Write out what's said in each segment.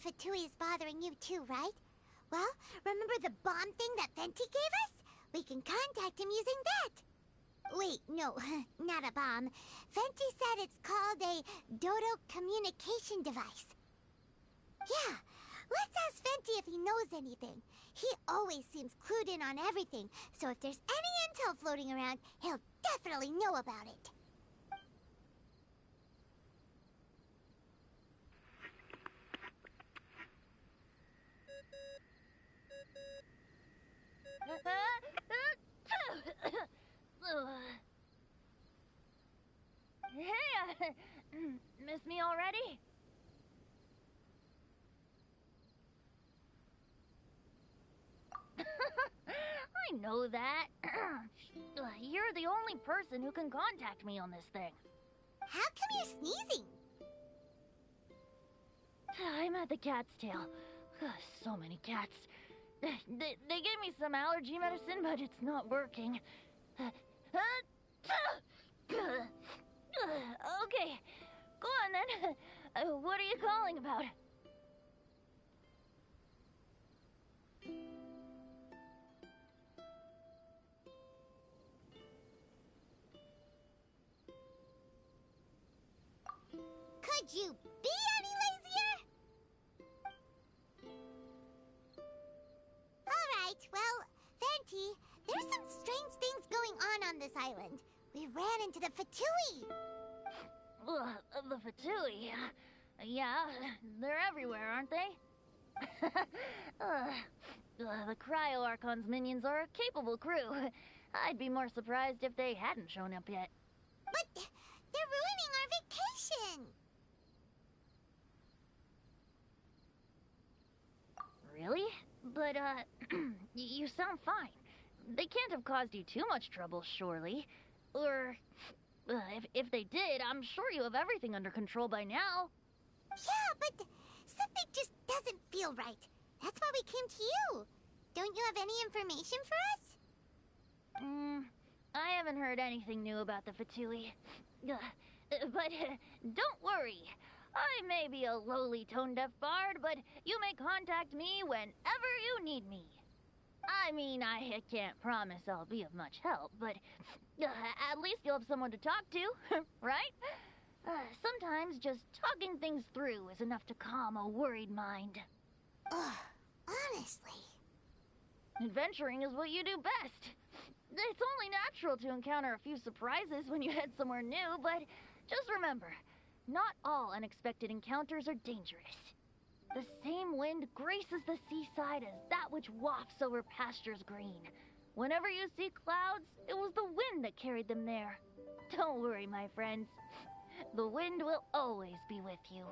Fatui is bothering you too, right? Well, remember the bomb thing that Venti gave us? We can contact him using that. Wait, no, not a bomb. Venti said it's called a Dodo communication device. Yeah, let's ask Venti if he knows anything. He always seems clued in on everything, so if there's any intel floating around, he'll definitely know about it. Hey, miss me already? I know that. You're the only person who can contact me on this thing. How come you're sneezing? I'm at the cat's tail. So many cats. They gave me some allergy medicine, but it's not working. Okay, go on then. What are you calling about? Could you be any lazier? Alright, well, Venti, there's some strange things going on this island. We ran into the Fatui. The Fatui? Yeah, they're everywhere, aren't they? The Cryo Archon's minions are a capable crew. I'd be more surprised if they hadn't shown up yet. But they're ruining our vacation. Really? But, you sound fine. They can't have caused you too much trouble, surely. Or, if they did, I'm sure you have everything under control by now. Yeah, but something just doesn't feel right. That's why we came to you. Don't you have any information for us? I haven't heard anything new about the Fatui. But don't worry. I may be a lowly tone-deaf bard, but you may contact me whenever you need me. I mean, I can't promise I'll be of much help, but at least you'll have someone to talk to, right? Sometimes just talking things through is enough to calm a worried mind. Ugh, honestly. Adventuring is what you do best. It's only natural to encounter a few surprises when you head somewhere new, but just remember, not all unexpected encounters are dangerous. The same wind graces the seaside as that which wafts over pastures green. Whenever you see clouds, it was the wind that carried them there. Don't worry, my friends. The wind will always be with you.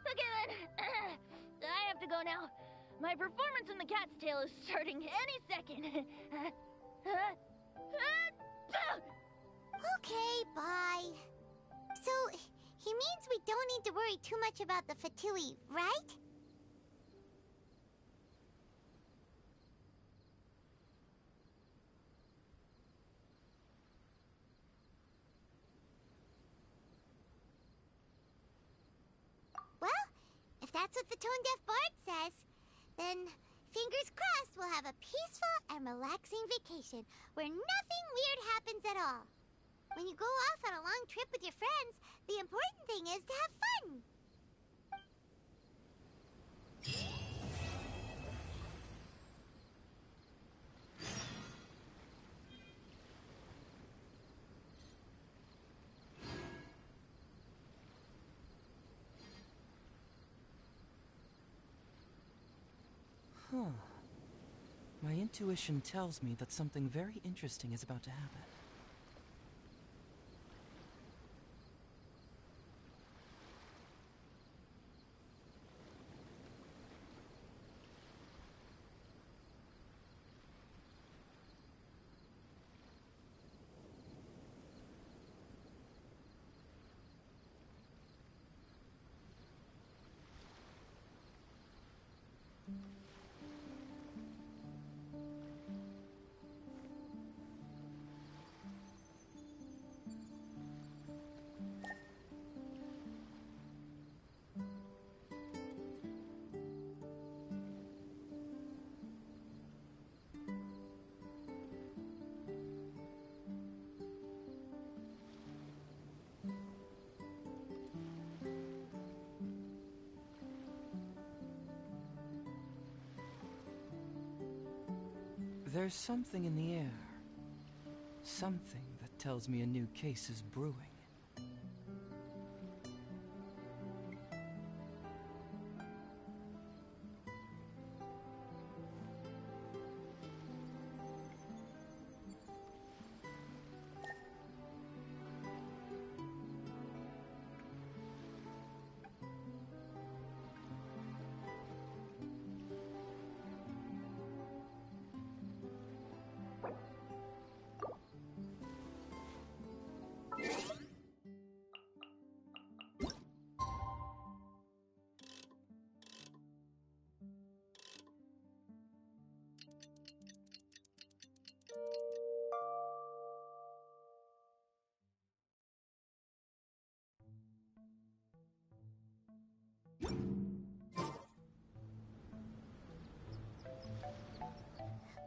Okay then, I have to go now. My performance in the cat's tail is starting any second. Okay, bye. So, he means we don't need to worry too much about the Fatui, right? Well, if that's what the tone-deaf bard says, then fingers crossed we'll have a peaceful and relaxing vacation where nothing weird happens at all. When you go off on a long trip with your friends, the important thing is to have fun. Huh. My intuition tells me that something very interesting is about to happen. There's something in the air. Something that tells me a new case is brewing.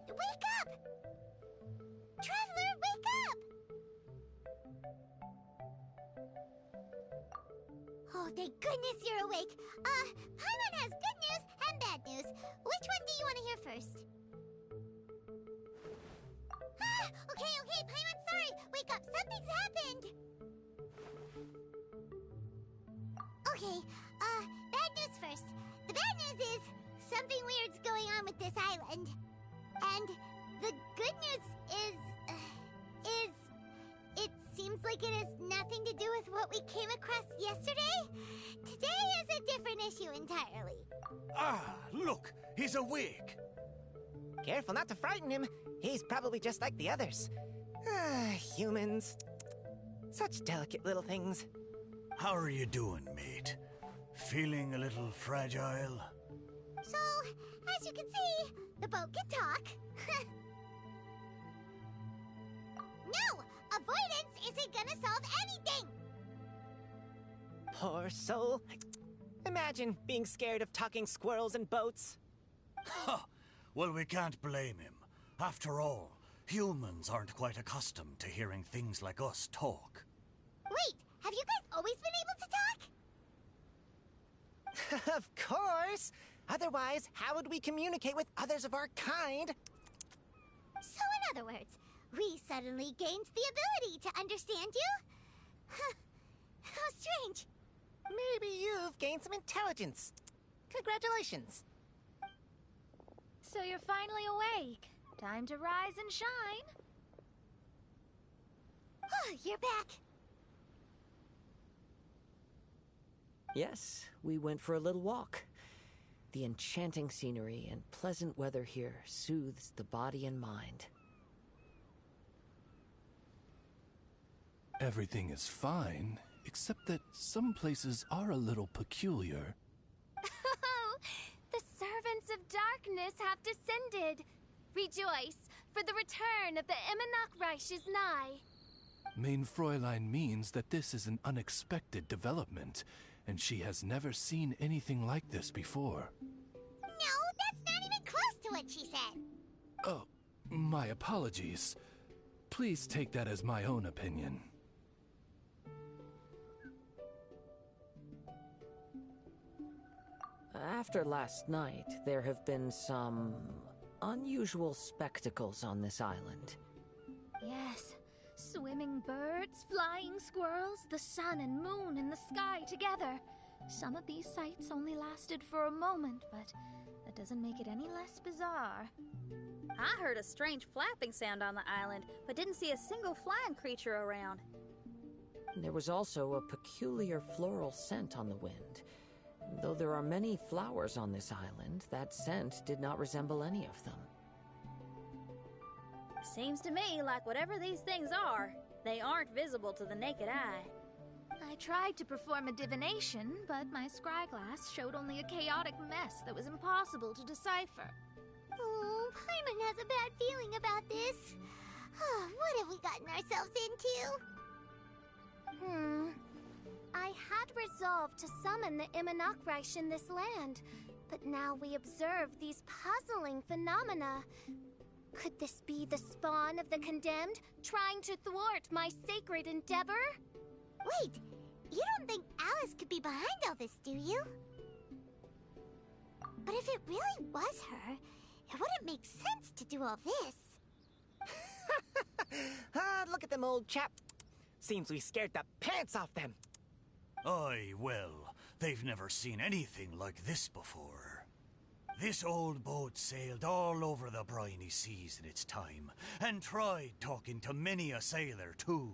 Wake up! Traveler, wake up! Oh, thank goodness you're awake. Paimon has good news and bad news. Which one do you want to hear first? Okay, Paimon, sorry. Wake up, something's happened. Okay, bad news first. The bad news is something weird's going on with this island. And the good news is it seems like it has nothing to do with what we came across yesterday. Today is a different issue entirely. Ah, look, he's awake. Careful not to frighten him. He's probably just like the others. Ah, humans. Such delicate little things. How are you doing, mate? Feeling a little fragile? So, as you can see, the boat can talk. No! Avoidance isn't gonna solve anything! Poor soul. Imagine being scared of talking squirrels and boats. Ha! Well, we can't blame him. After all, humans aren't quite accustomed to hearing things like us talk. Wait, have you guys always been able to talk? Of course! Otherwise, how would we communicate with others of our kind? So in other words, we suddenly gained the ability to understand you? Huh. How strange. Maybe you've gained some intelligence. Congratulations. So you're finally awake. Time to rise and shine. Oh, you're back. Yes, we went for a little walk. The enchanting scenery and pleasant weather here soothes the body and mind. Everything is fine, except that some places are a little peculiar. Oh, the servants of darkness have descended. Rejoice, for the return of the Eminach Reich is nigh. Mein Fräulein means that this is an unexpected development, and she has never seen anything like this before. No, that's not even close to what she said. Oh, my apologies. Please take that as my own opinion. After last night, there have been some unusual spectacles on this island. Yes, swimming birds, flying squirrels, the sun and moon in the sky together. Some of these sights only lasted for a moment, but that doesn't make it any less bizarre. I heard a strange flapping sound on the island, but didn't see a single flying creature around. There was also a peculiar floral scent on the wind. Though there are many flowers on this island, that scent did not resemble any of them. Seems to me like whatever these things are, they aren't visible to the naked eye. I tried to perform a divination, but my scryglass showed only a chaotic mess that was impossible to decipher. Oh, Paimon has a bad feeling about this. What have we gotten ourselves into? I had resolved to summon the Eminach Reich in this land, but now we observe these puzzling phenomena. Could this be the spawn of the condemned, trying to thwart my sacred endeavor? Wait, you don't think Alice could be behind all this, do you? But if it really was her, It wouldn't make sense to do all this. Look at them, old chap. Seems we scared the pants off them. Aye, well, they've never seen anything like this before. This old boat sailed all over the briny seas in its time, and tried talking to many a sailor too.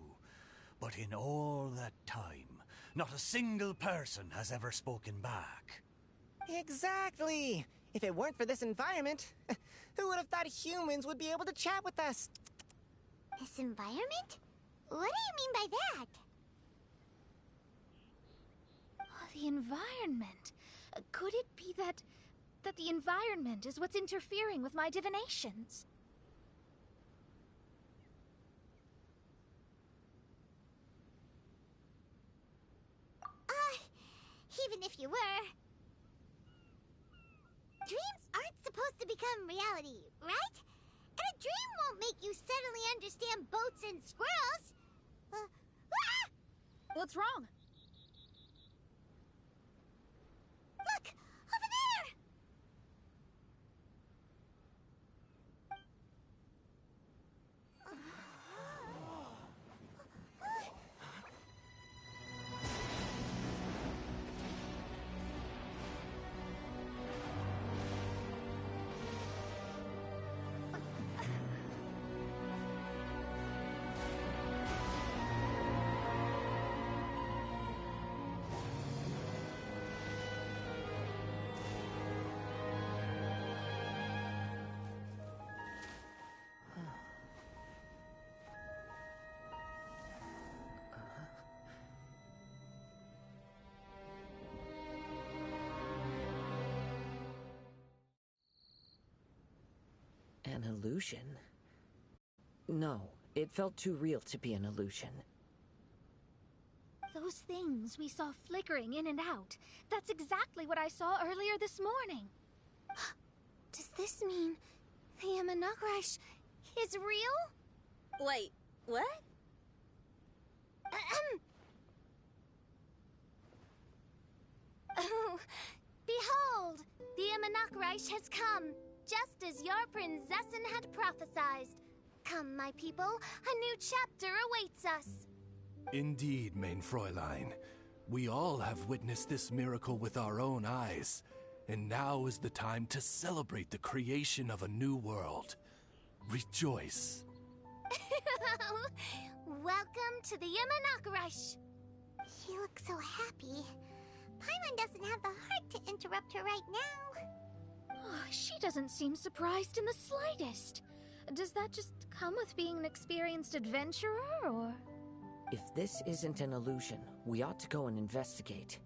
But in all that time, not a single person has ever spoken back. Exactly. If it weren't for this environment, who would have thought humans would be able to chat with us? This environment? What do you mean by that? Oh, the environment. Could it be that the environment is what's interfering with my divinations? Even if you were. Dreams aren't supposed to become reality, right? And a dream won't make you suddenly understand boats and squirrels. What's wrong? Look! Over there! An illusion? No, it felt too real to be an illusion. Those things we saw flickering in and out. That's exactly what I saw earlier this morning. Does this mean the Imanakrish is real? Wait, what? Oh, behold, the Imanakrish has come, just as your prinzessin had prophesied. Come, my people, a new chapter awaits us. Indeed, mein Fräulein. We all have witnessed this miracle with our own eyes, and now is the time to celebrate the creation of a new world. Rejoice. Welcome to the Imanakrish. She looks so happy. Paimon doesn't have the heart to interrupt her right now. Oh, she doesn't seem surprised in the slightest. Does that just come with being an experienced adventurer, or...? If this isn't an illusion, we ought to go and investigate.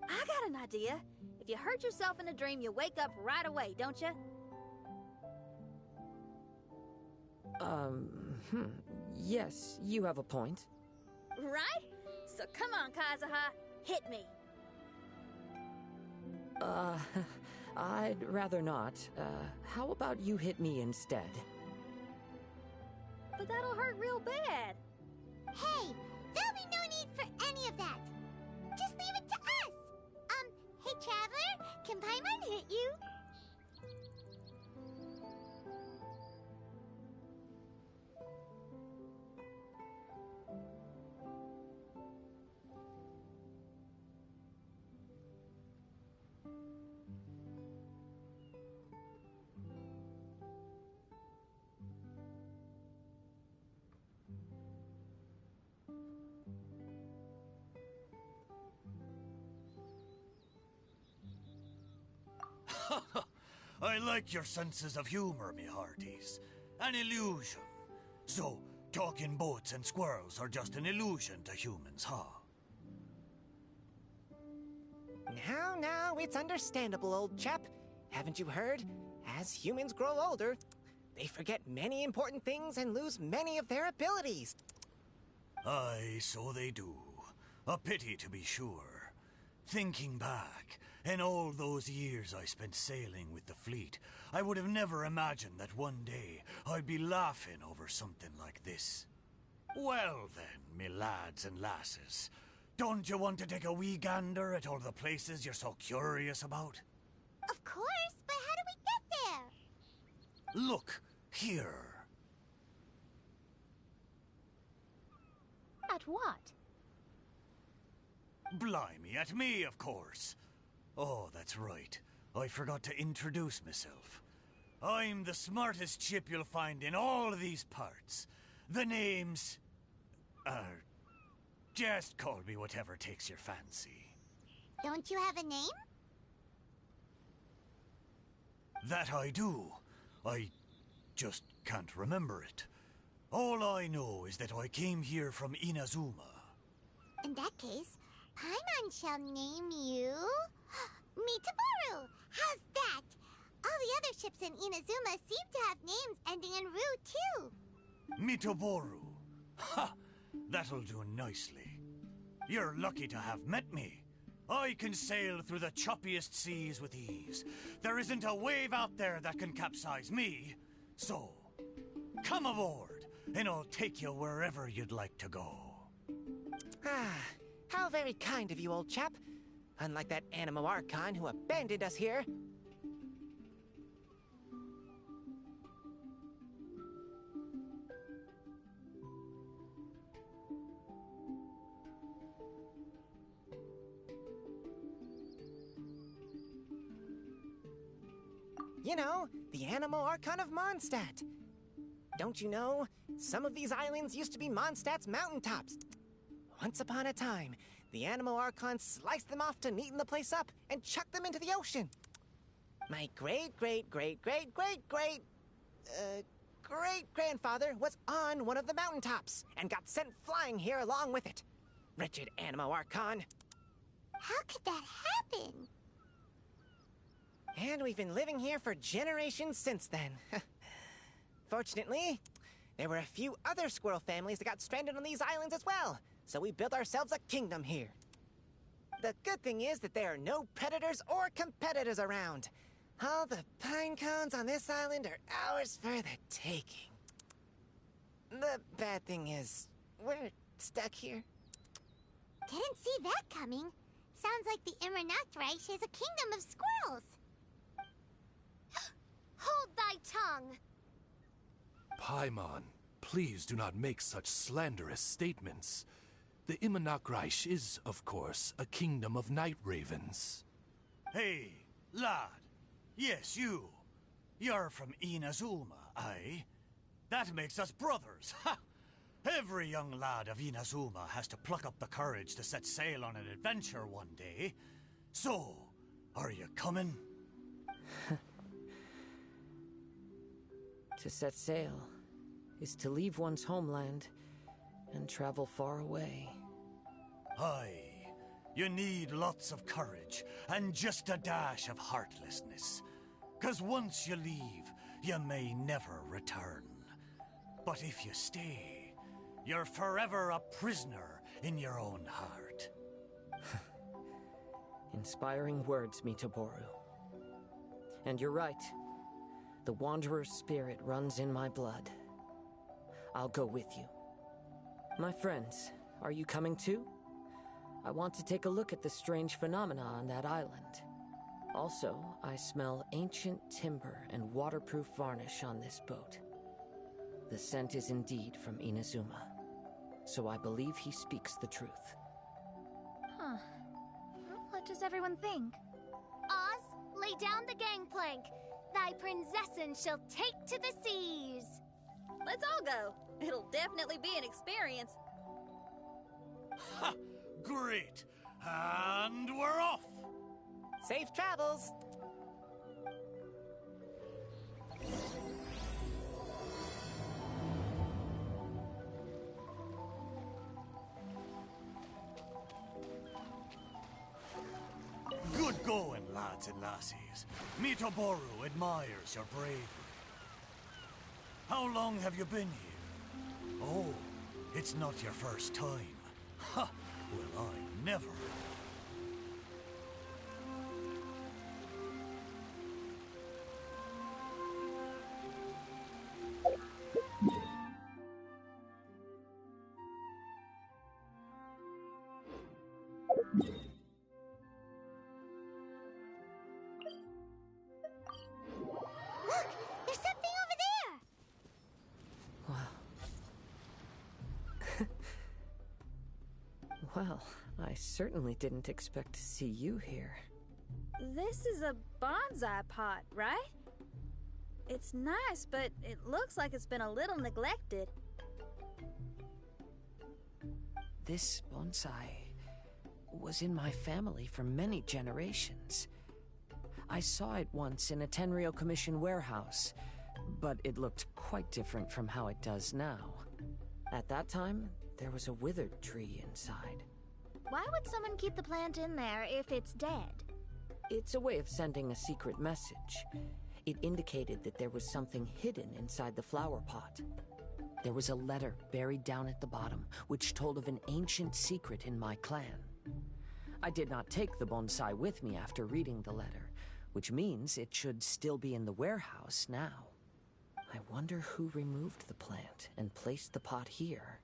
I got an idea. If you hurt yourself in a dream, you wake up right away, don't you? Yes, you have a point. Right? So come on, Kazuha, hit me. I'd rather not. How about you hit me instead? But that'll hurt real bad. Hey, there'll be no need for any of that. Just leave it to us. Hey, Traveler, can Paimon hit you? I like your senses of humor, me hearties. An illusion. So, talking boats and squirrels are just an illusion to humans, huh? Now, it's understandable, old chap. Haven't you heard? As humans grow older, they forget many important things and lose many of their abilities. Aye, so they do. A pity, to be sure. Thinking back, in all those years I spent sailing with the fleet, I would have never imagined that one day I'd be laughing over something like this. Well then, me lads and lasses, don't you want to take a wee gander at all the places you're so curious about? Of course, but how do we get there? Look, here. At what? Blimey, at me, of course. Oh, that's right. I forgot to introduce myself. I'm the smartest chip you'll find in all of these parts. The name's... just call me whatever takes your fancy. Don't you have a name? That I do. I just can't remember it. All I know is that I came here from Inazuma. In that case, Paimon shall name you... Mitaboru! How's that? All the other ships in Inazuma seem to have names ending in Ru, too. Mitaboru. Ha! That'll do nicely. You're lucky to have met me. I can sail through the choppiest seas with ease. There isn't a wave out there that can capsize me. So, come aboard, and I'll take you wherever you'd like to go. Ah, how very kind of you, old chap. Unlike that Animo Archon who abandoned us here. You know, the Animo Archon of Mondstadt. Don't you know, some of these islands used to be Mondstadt's mountaintops. Once upon a time, the Animo Archon sliced them off to neaten the place up and chucked them into the ocean. My great-great-great-great-great-grandfather was on one of the mountaintops and got sent flying here along with it. Wretched Animo Archon. How could that happen? And we've been living here for generations since then. Fortunately, there were a few other squirrel families that got stranded on these islands as well, so we built ourselves a kingdom here. The good thing is that there are no predators or competitors around. All the pine cones on this island are ours for the taking. The bad thing is, we're stuck here. Didn't see that coming. Sounds like the Immernachtreich is a kingdom of squirrels. Hold thy tongue! Paimon, please do not make such slanderous statements. The Immernachtreich is, of course, a kingdom of night ravens. Hey, lad. Yes, you. You're from Inazuma, aye? That makes us brothers, ha! Every young lad of Inazuma has to pluck up the courage to set sail on an adventure one day. So, are you coming? To set sail is to leave one's homeland and travel far away. Aye, you need lots of courage and just a dash of heartlessness. 'Cause once you leave, you may never return. But if you stay, you're forever a prisoner in your own heart. Inspiring words, Mitaboru. And you're right. The Wanderer's spirit runs in my blood. I'll go with you. My friends, are you coming too? I want to take a look at the strange phenomena on that island. Also, I smell ancient timber and waterproof varnish on this boat. The scent is indeed from Inazuma, so I believe he speaks the truth. Huh. What does everyone think? Oz, lay down the gangplank. Thy prinzessin shall take to the seas. Let's all go. It'll definitely be an experience. Ha! Great! And we're off! Safe travels! Good going, lads and lassies. Mitaboru admires your bravery. How long have you been here? Oh, it's not your first time. Ha! Well, I never. Look! There's something over Well, I certainly didn't expect to see you here. This is a bonsai pot, right? It's nice, but it looks like it's been a little neglected. This bonsai was in my family for many generations. I saw it once in a Tenryo Commission warehouse, but it looked quite different from how it does now. At that time, there was a withered tree inside. Why would someone keep the plant in there if it's dead? It's a way of sending a secret message. It indicated that there was something hidden inside the flower pot. There was a letter buried down at the bottom, which told of an ancient secret in my clan. I did not take the bonsai with me after reading the letter, which means it should still be in the warehouse now. I wonder who removed the plant and placed the pot here.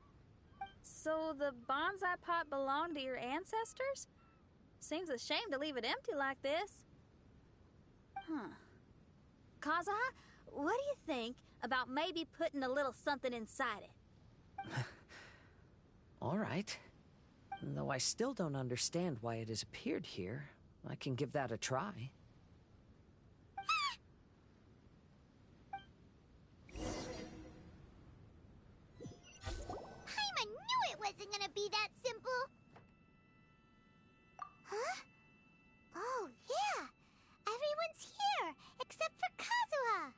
So the bonsai pot belonged to your ancestors? Seems a shame to leave it empty like this. Kazuha, what do you think about maybe putting a little something inside it? All right. Though I still don't understand why it has appeared here, I can give that a try. Paimon knew it wasn't gonna be that simple! Huh? Oh, yeah! Everyone's here, except for Kazuha!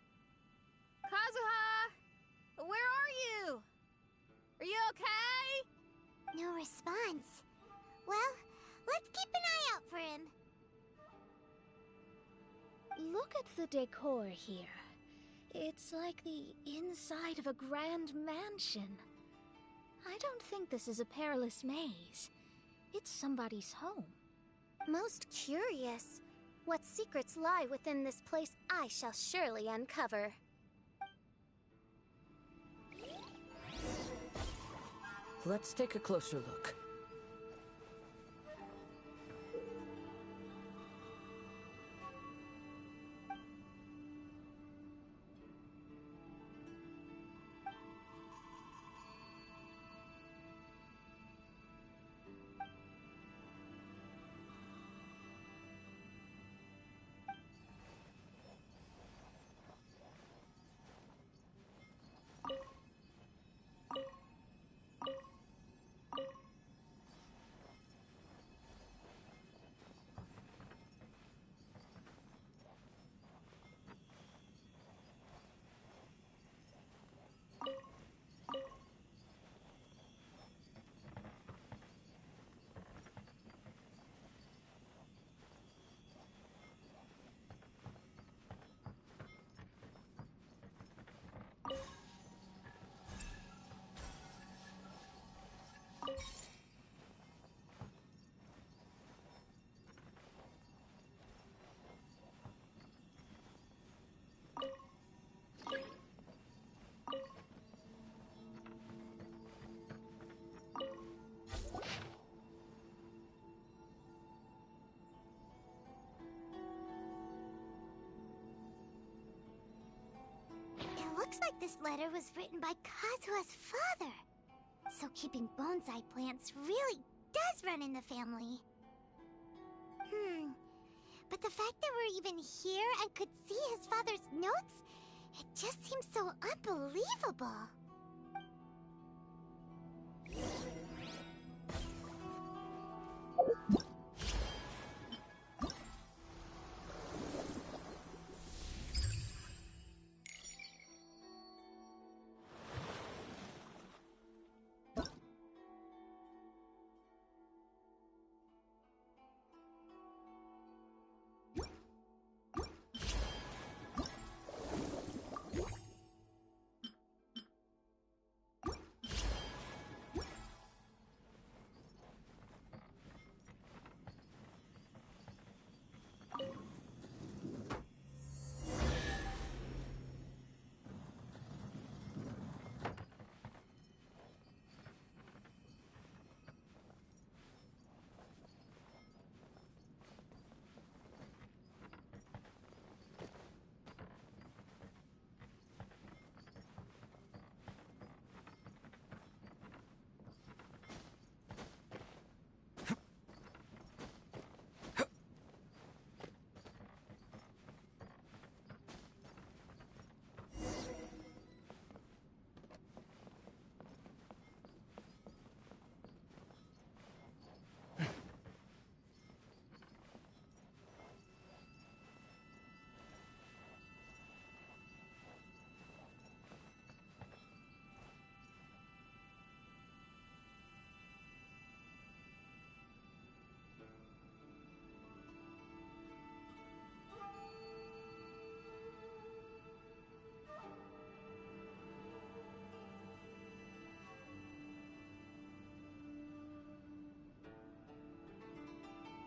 Kazuha! Where are you? Are you okay? No response. Well, let's keep an eye out for him. Look at the decor here. It's like the inside of a grand mansion. I don't think this is a perilous maze. It's somebody's home. Most curious. What secrets lie within this place I shall surely uncover. Let's take a closer look. Looks like this letter was written by Kazuha's father. So keeping bonsai plants really does run in the family. But the fact that we're even here and could see his father's notes, it just seems so unbelievable.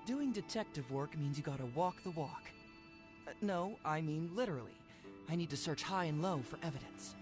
Doing detective work means you gotta walk the walk. No, I mean literally. I need to search high and low for evidence.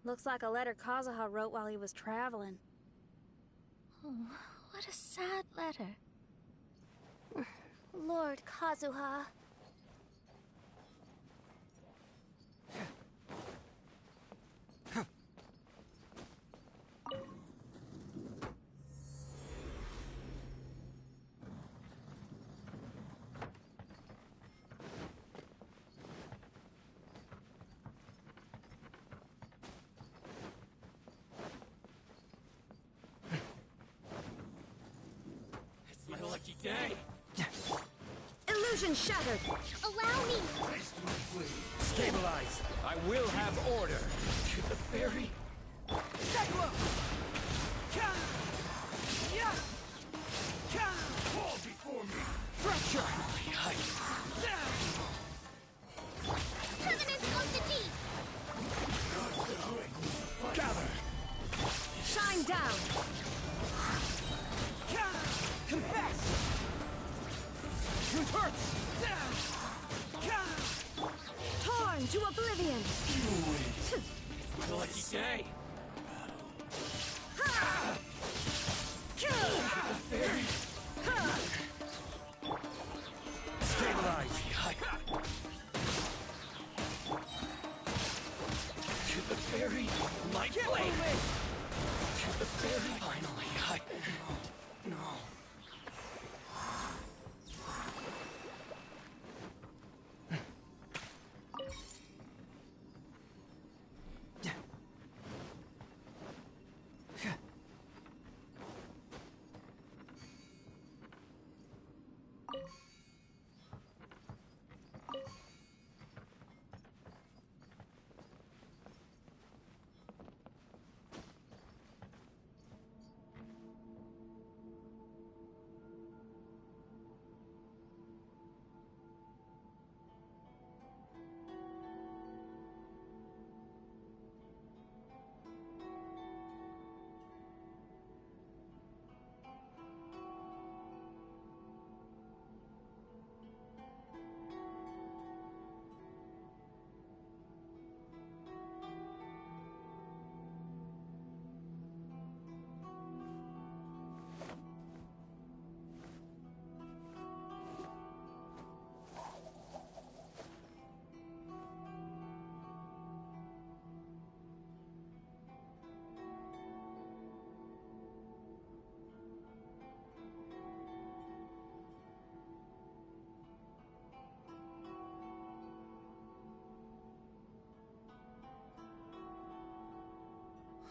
Looks like a letter Kazuha wrote while he was traveling. Oh, what a sad letter. Lord Kazuha. Lucky day. Illusion shattered. Allow me. Stabilize. I will have order. To the fairy. Cyclone! Fall before me. Fracture! Covenant of the deep. Gather. Shine down. Confess! Truth hurts! Torn to oblivion. Lucky day. Stabilize! To the fairy. My blade. To the fairy. Finally, No.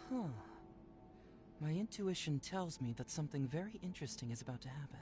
Huh. My intuition tells me that something very interesting is about to happen.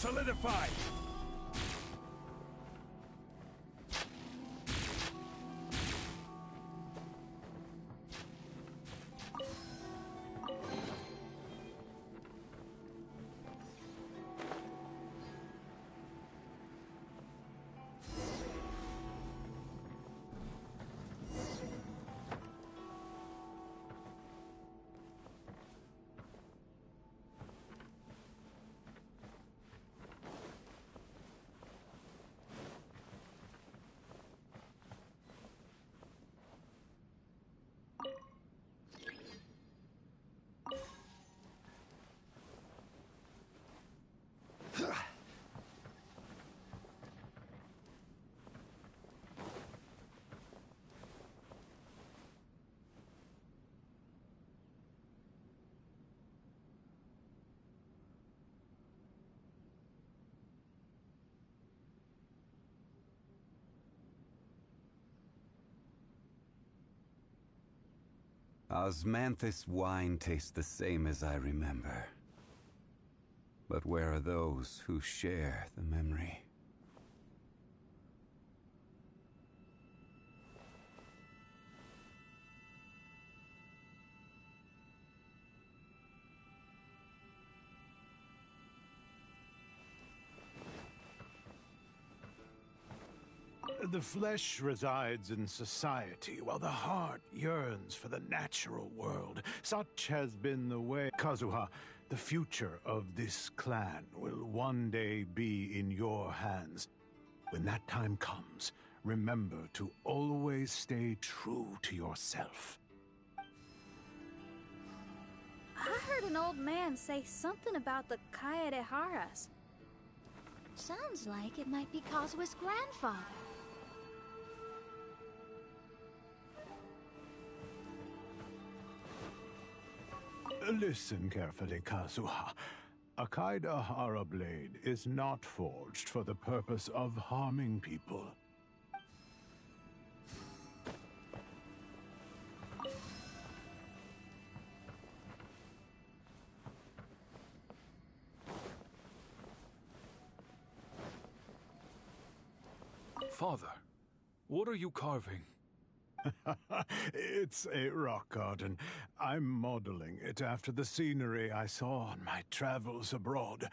solidify! Osmanthus wine tastes the same as I remember. But where are those who share the memory? The flesh resides in society, while the heart yearns for the natural world. Such has been the way. Kazuha, the future of this clan will one day be in your hands. When that time comes, remember to always stay true to yourself. I heard an old man say something about the Kaedeharas. Sounds like it might be Kazuha's grandfather. Listen carefully, Kazuha. A Kaedehara blade is not forged for the purpose of harming people. Father, what are you carving? It's a rock garden. I'm modeling it after the scenery I saw on my travels abroad.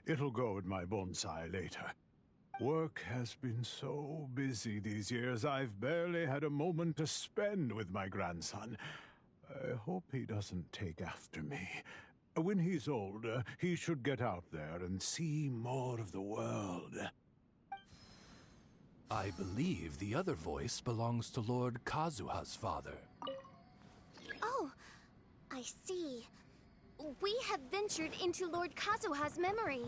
It'll go in my bonsai later. Work has been so busy these years, I've barely had a moment to spend with my grandson. I hope he doesn't take after me. When he's older, he should get out there and see more of the world. I believe the other voice belongs to Lord Kazuha's father. Oh, I see. We have ventured into Lord Kazuha's memory.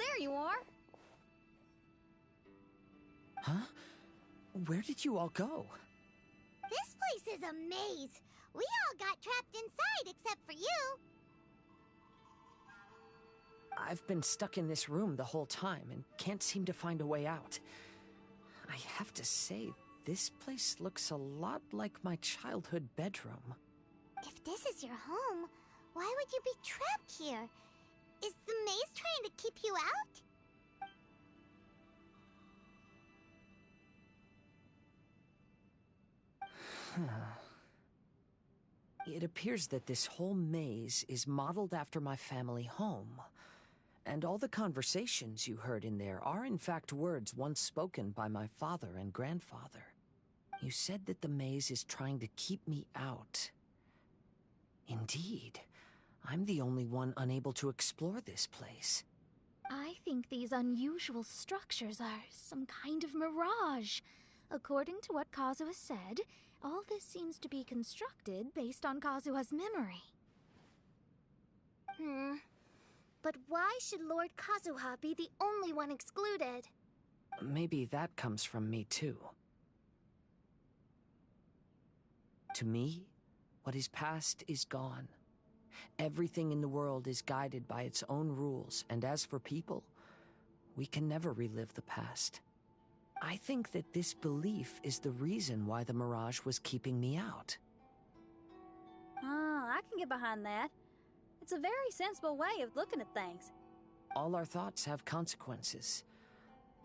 there you are. Huh? Where did you all go? This place is a maze. We all got trapped inside except for you. I've been stuck in this room the whole time and can't seem to find a way out. I have to say, this place looks a lot like my childhood bedroom. If this is your home, why would you be trapped here? Is the maze trying to keep you out? It appears that this whole maze is modeled after my family home. And all the conversations you heard in there are in fact words once spoken by my father and grandfather. You said that the maze is trying to keep me out. Indeed, I'm the only one unable to explore this place. I think these unusual structures are some kind of mirage. According to what Kazuha said, all this seems to be constructed based on Kazuha's memory. But why should Lord Kazuha be the only one excluded? Maybe that comes from me too. To me, what is past is gone. Everything in the world is guided by its own rules, and as for people, we can never relive the past. I think that this belief is the reason why the mirage was keeping me out. Oh, I can get behind that. It's a very sensible way of looking at things. All our thoughts have consequences.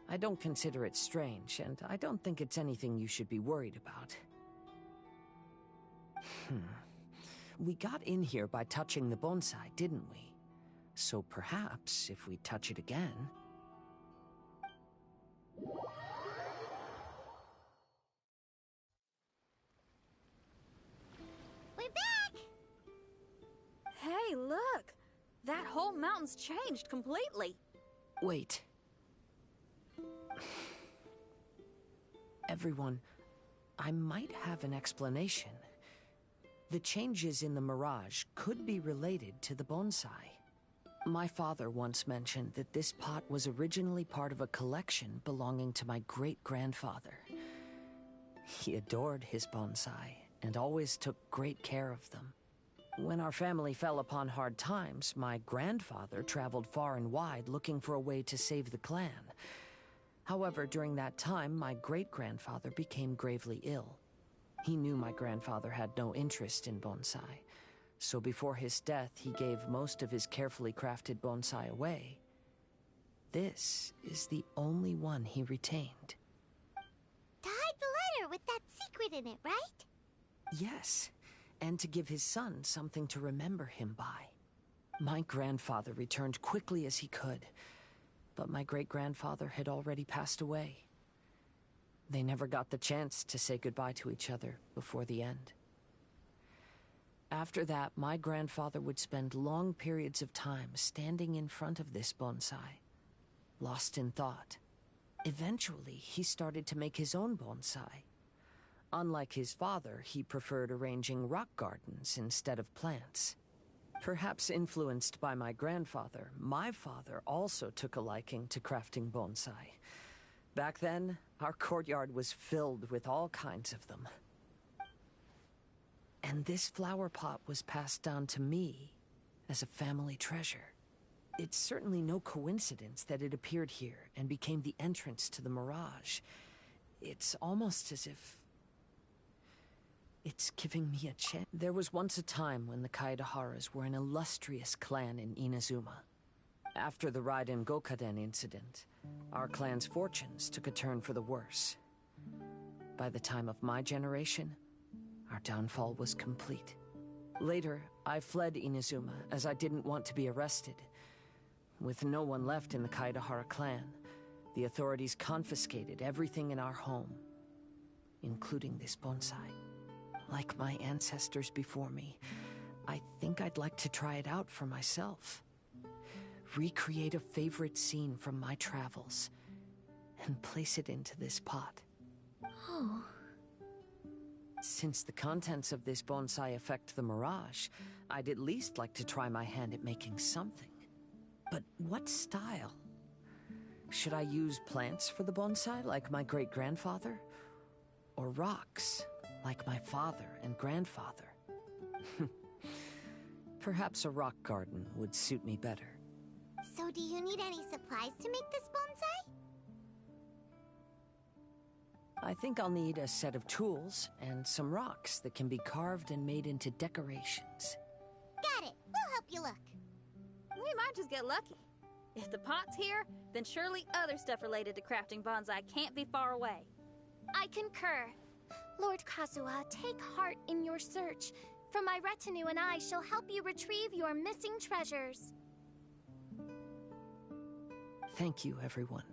I don't consider it strange, and I don't think it's anything you should be worried about. We got in here by touching the bonsai, didn't we? So perhaps, if we touch it again... We're back! Hey, look! That whole mountain's changed completely. Wait. Everyone, I might have an explanation. The changes in the mirage could be related to the bonsai. My father once mentioned that this pot was originally part of a collection belonging to my great-grandfather. He adored his bonsai and always took great care of them. When our family fell upon hard times, my grandfather traveled far and wide looking for a way to save the clan. However, during that time, my great-grandfather became gravely ill. He knew my grandfather had no interest in bonsai, so before his death, he gave most of his carefully crafted bonsai away. This is the only one he retained. To hide the letter with that secret in it, right? Yes, and to give his son something to remember him by. My grandfather returned quickly as he could, but my great-grandfather had already passed away. They never got the chance to say goodbye to each other before the end. After that, my grandfather would spend long periods of time standing in front of this bonsai, lost in thought. Eventually, he started to make his own bonsai. Unlike his father, he preferred arranging rock gardens instead of plants. Perhaps influenced by my grandfather, my father also took a liking to crafting bonsai. Back then, our courtyard was filled with all kinds of them. And this flower pot was passed down to me as a family treasure. It's certainly no coincidence that it appeared here and became the entrance to the mirage. It's almost as if it's giving me a chance. There was once a time when the Kaidaharas were an illustrious clan in Inazuma. After the Raiden Gokaden incident, our clan's fortunes took a turn for the worse. By the time of my generation, our downfall was complete. Later, I fled Inazuma as I didn't want to be arrested. With no one left in the Kaidahara clan, the authorities confiscated everything in our home, including this bonsai. Like my ancestors before me, I think I'd like to try it out for myself. Recreate a favorite scene from my travels and place it into this pot. Oh. Since the contents of this bonsai affect the mirage, I'd at least like to try my hand at making something. But what style? Should I use plants for the bonsai, like my great-grandfather? Or rocks, like my father and grandfather? Perhaps a rock garden would suit me better. So do you need any supplies to make this bonsai? I think I'll need a set of tools and some rocks that can be carved and made into decorations. Got it. We'll help you look. We might just get lucky. If the pot's here, then surely other stuff related to crafting bonsai can't be far away. I concur. Lord Kazuha, take heart in your search, for my retinue and I shall help you retrieve your missing treasures. Thank you, everyone.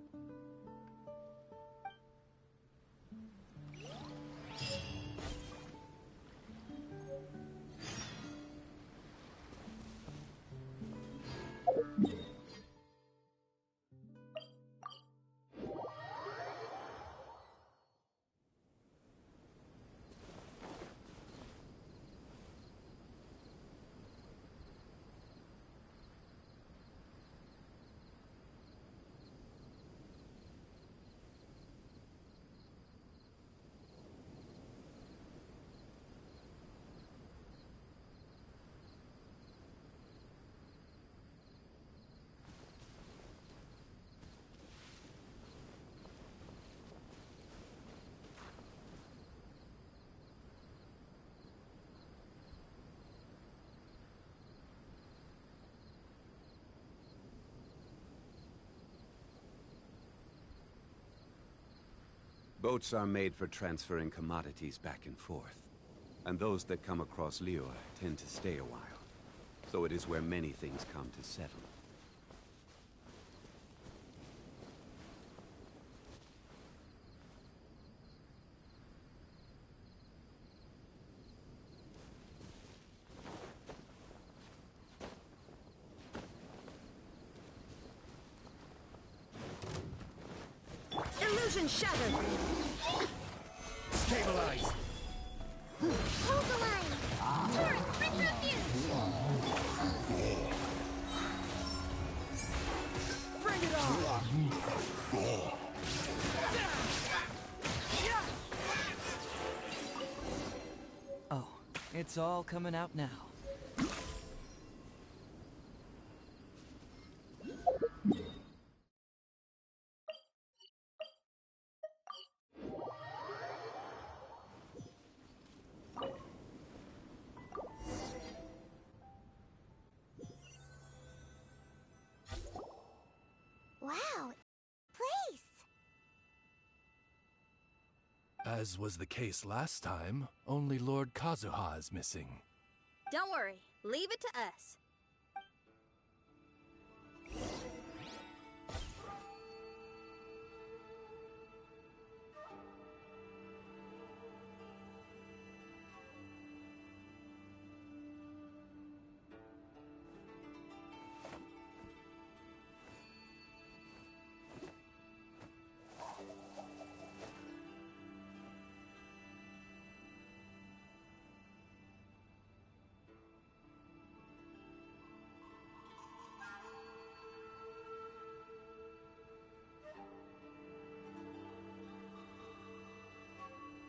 Boats are made for transferring commodities back and forth. And those that come across Liyue tend to stay a while. So it is where many things come to settle. Illusion shattered! Stabilize! Hold the line. Turret, retrofuse. Bring it on! Oh, it's all coming out now. Wow, place. As was the case last time, only Lord Kazuha is missing. Don't worry, leave it to us.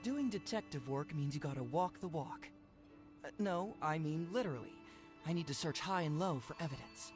Doing detective work means you gotta walk the walk. No, I mean literally. I need to search high and low for evidence.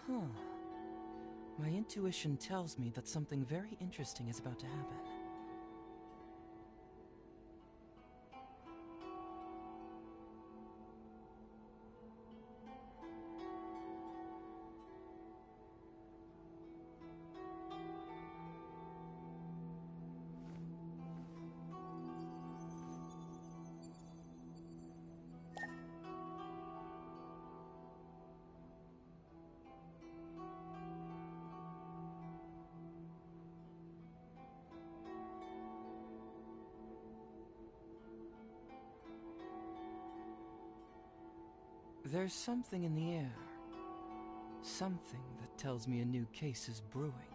Huh. My intuition tells me that something very interesting is about to happen. There's something in the air. Something that tells me a new case is brewing.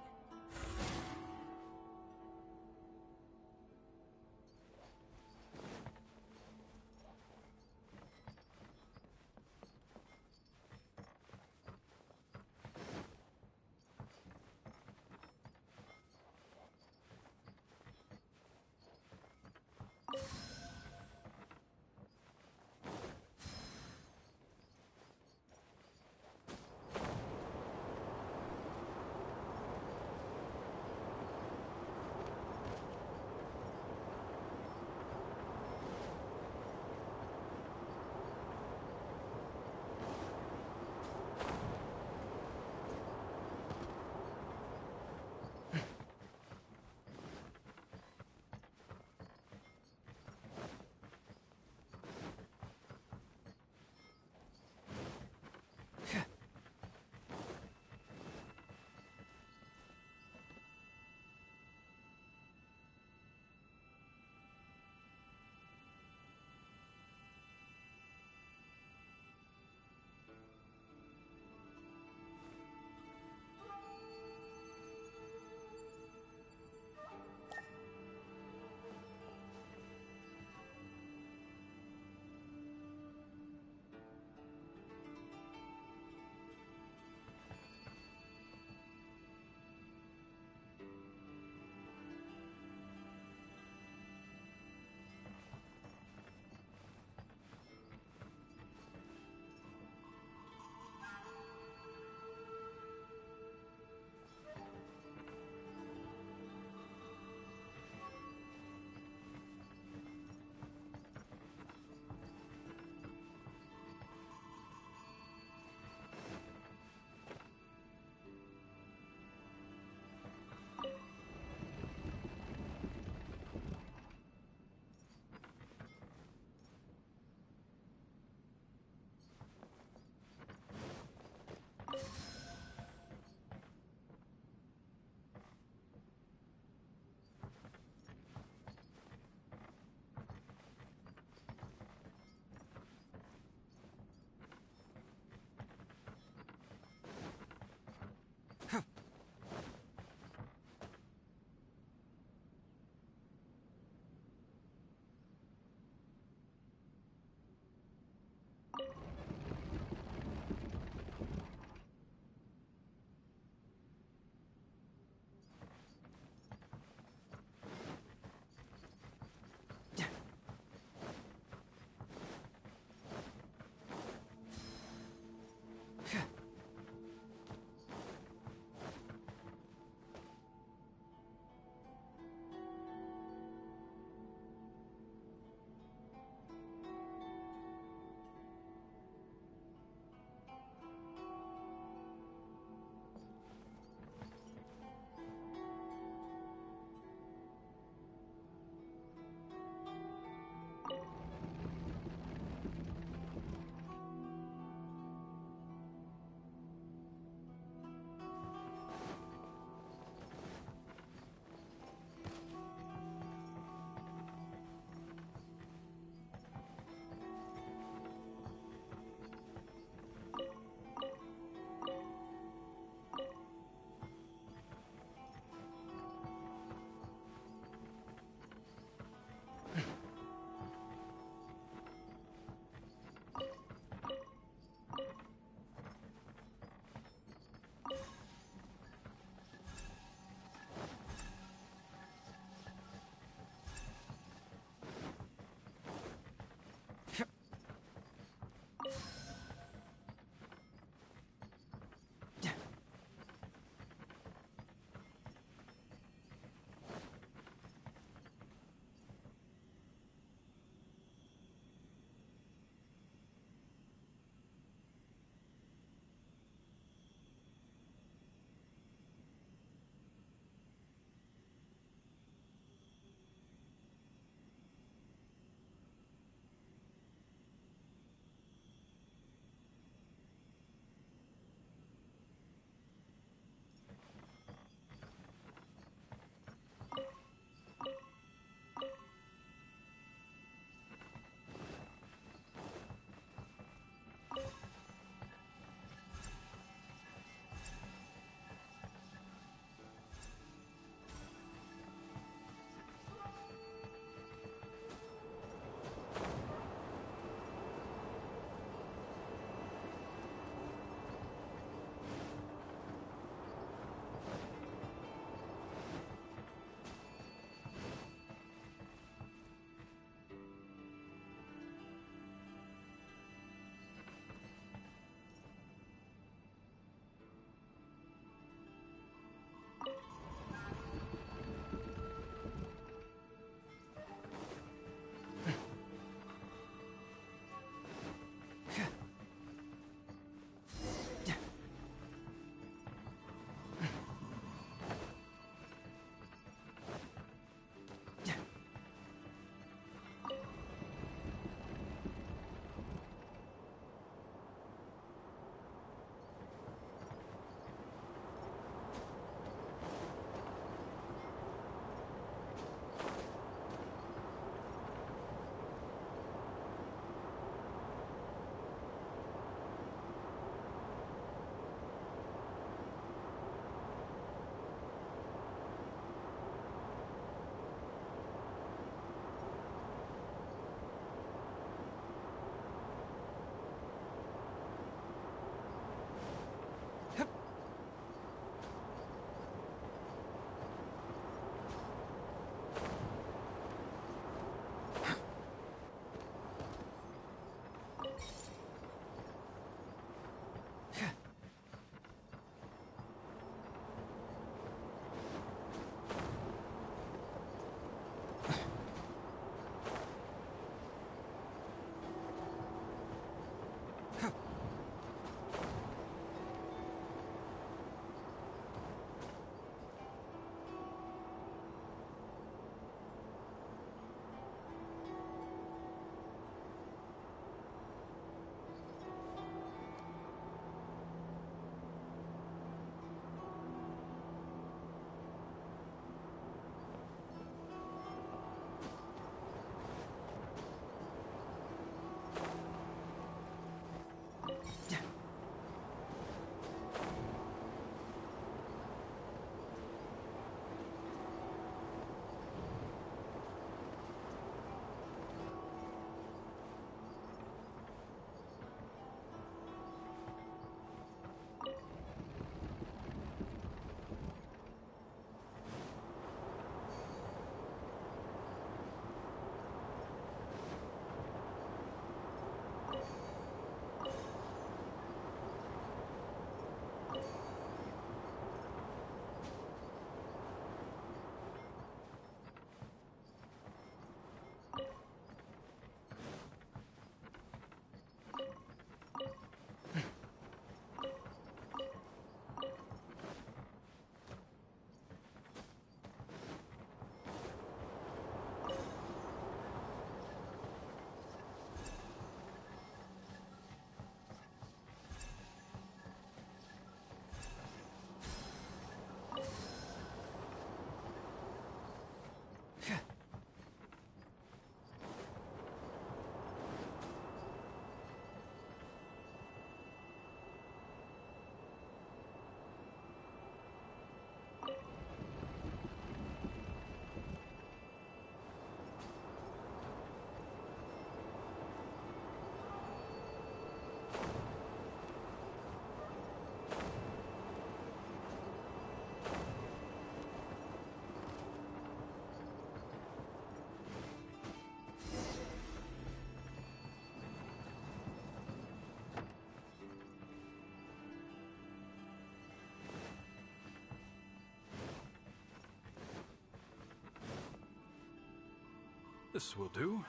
This will do.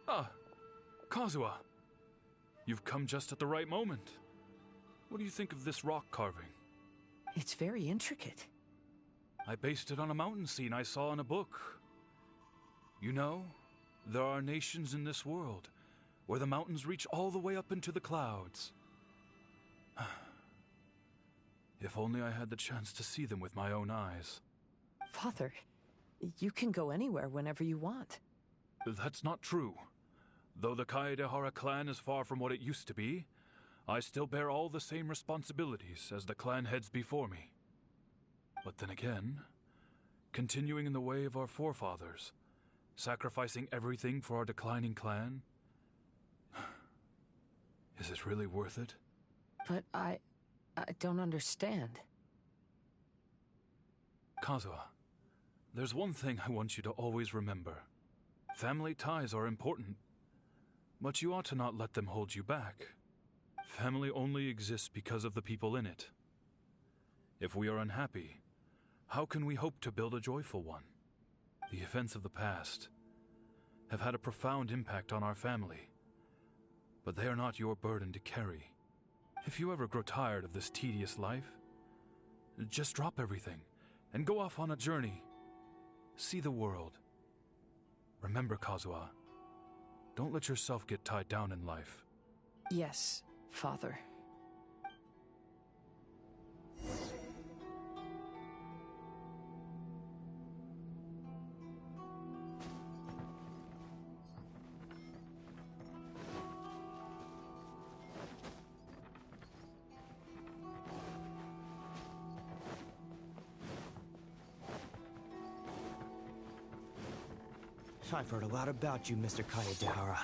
Ah, Kazuha. You've come just at the right moment. What do you think of this rock carving? It's very intricate. I based it on a mountain scene I saw in a book. You know, there are nations in this world where the mountains reach all the way up into the clouds. If only I had the chance to see them with my own eyes. Father, you can go anywhere whenever you want. That's not true. Though the Kaedehara clan is far from what it used to be, I still bear all the same responsibilities as the clan heads before me. But then again, continuing in the way of our forefathers, sacrificing everything for our declining clan, is it really worth it? But I don't understand. Kazuha, there's one thing I want you to always remember. Family ties are important, but you ought to not let them hold you back. Family only exists because of the people in it. If we are unhappy, how can we hope to build a joyful one? The events of the past have had a profound impact on our family, but they are not your burden to carry. If you ever grow tired of this tedious life, just drop everything and go off on a journey. See the world. Remember, Kazuha, don't let yourself get tied down in life. Yes, Father. I've heard a lot about you, Mr. Kaedehara.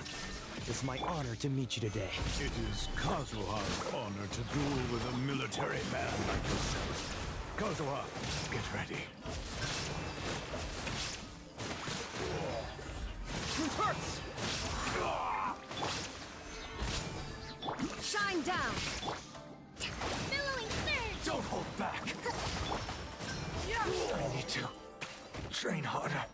It's my honor to meet you today. It is Kazuha's honor to duel with a military man like yourself. Kazuha, get ready. Hurts! Shine down! Billowing surge! Don't hold back! I need to train harder.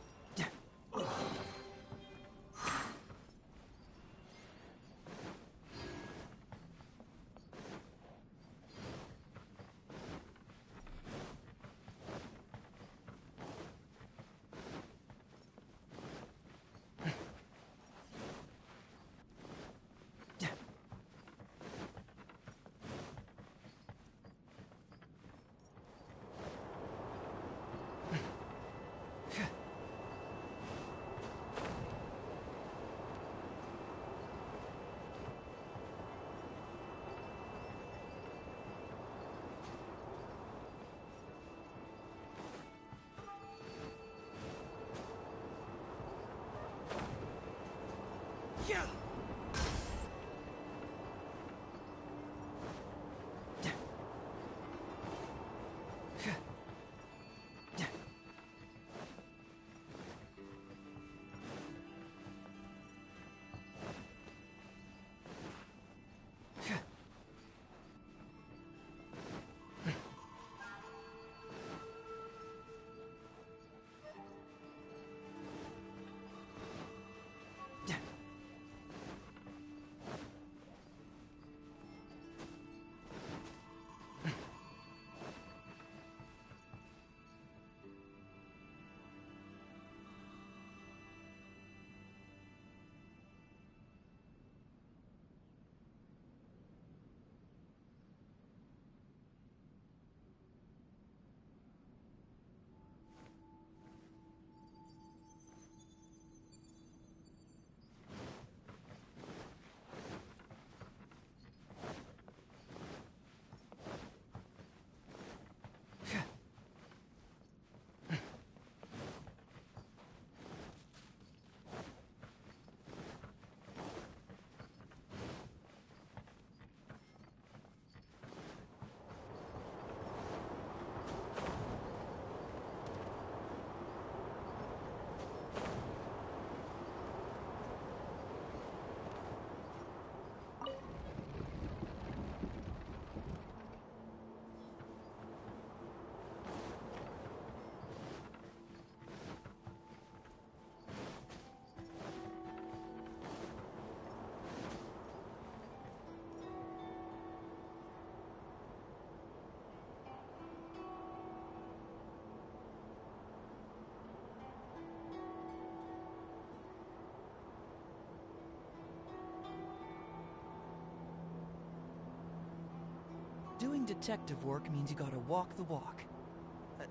Doing detective work means you gotta walk the walk.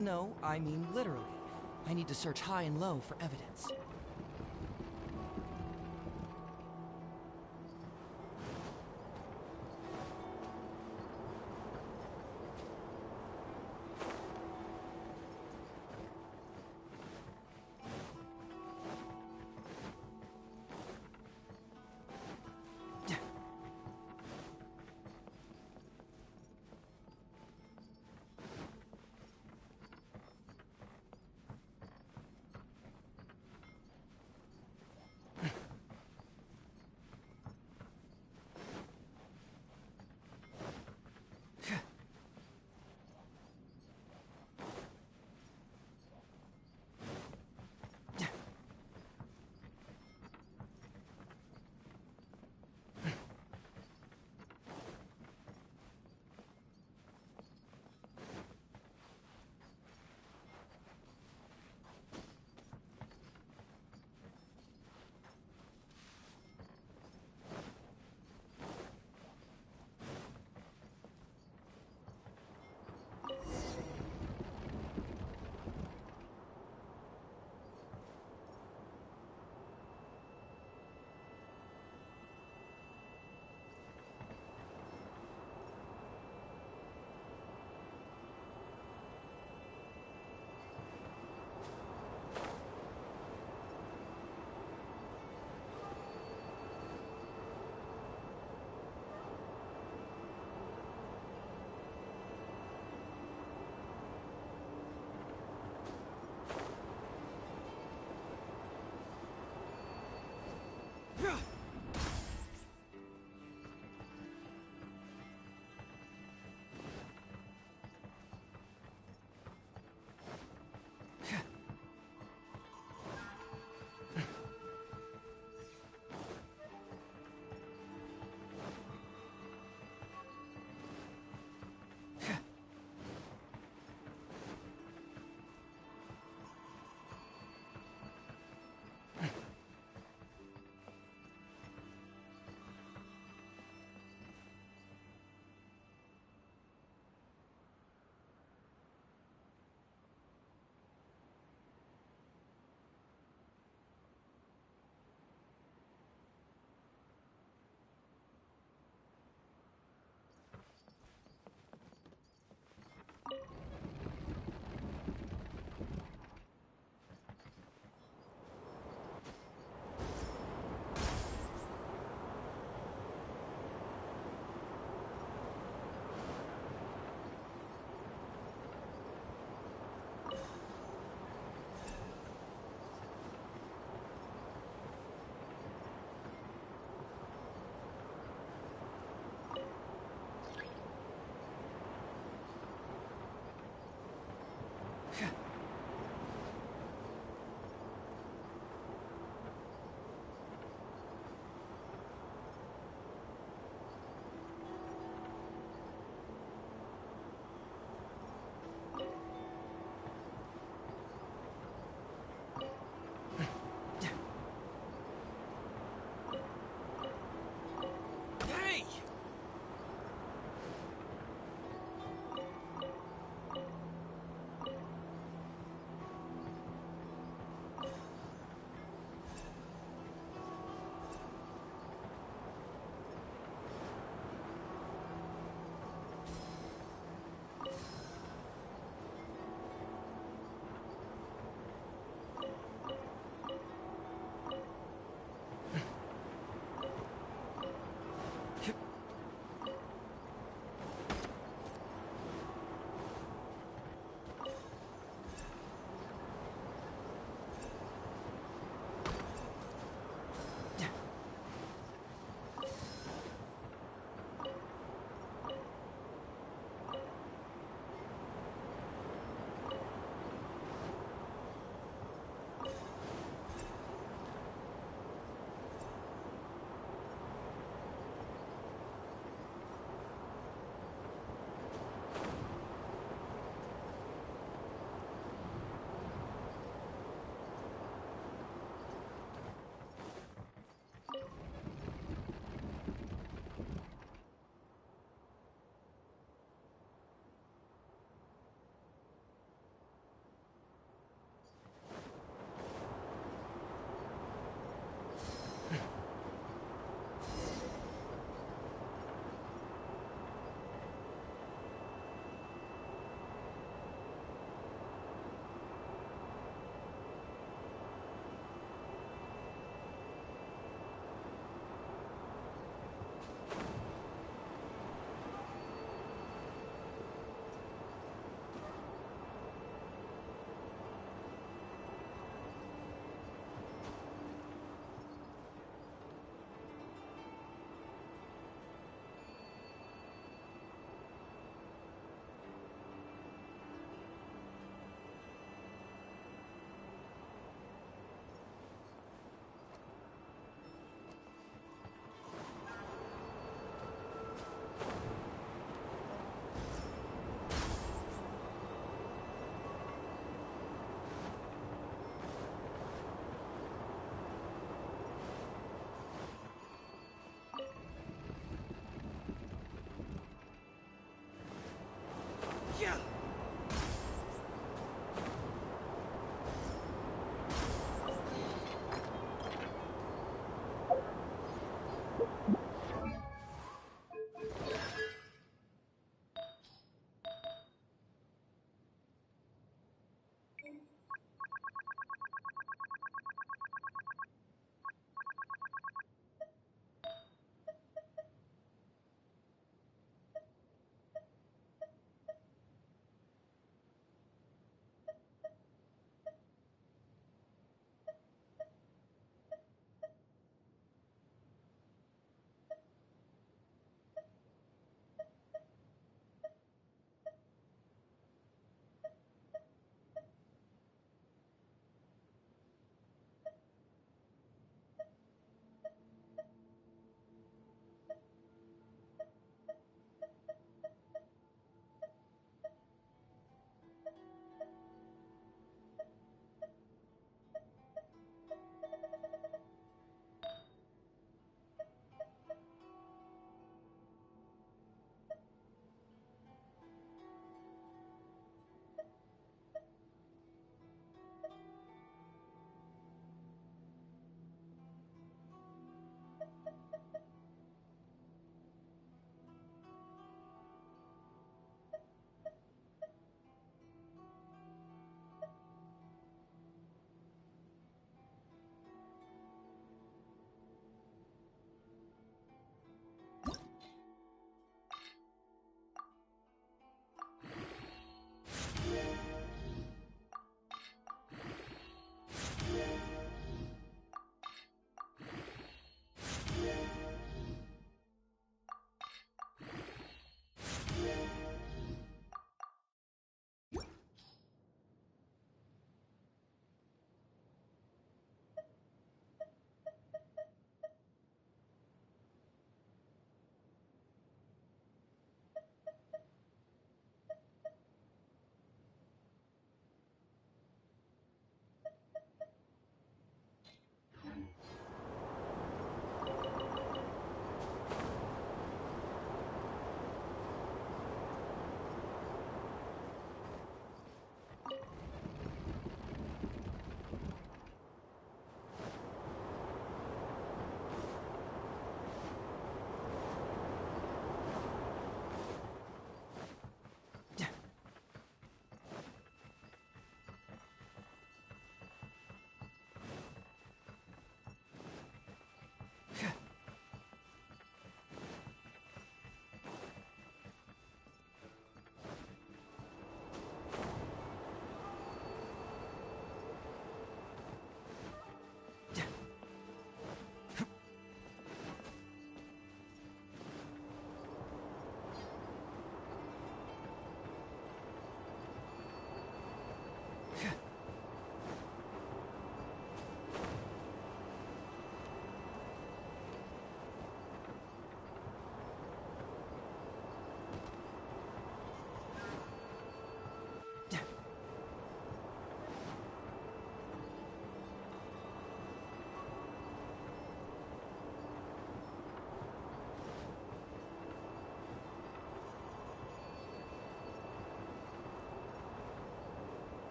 No, I mean literally. I need to search high and low for evidence.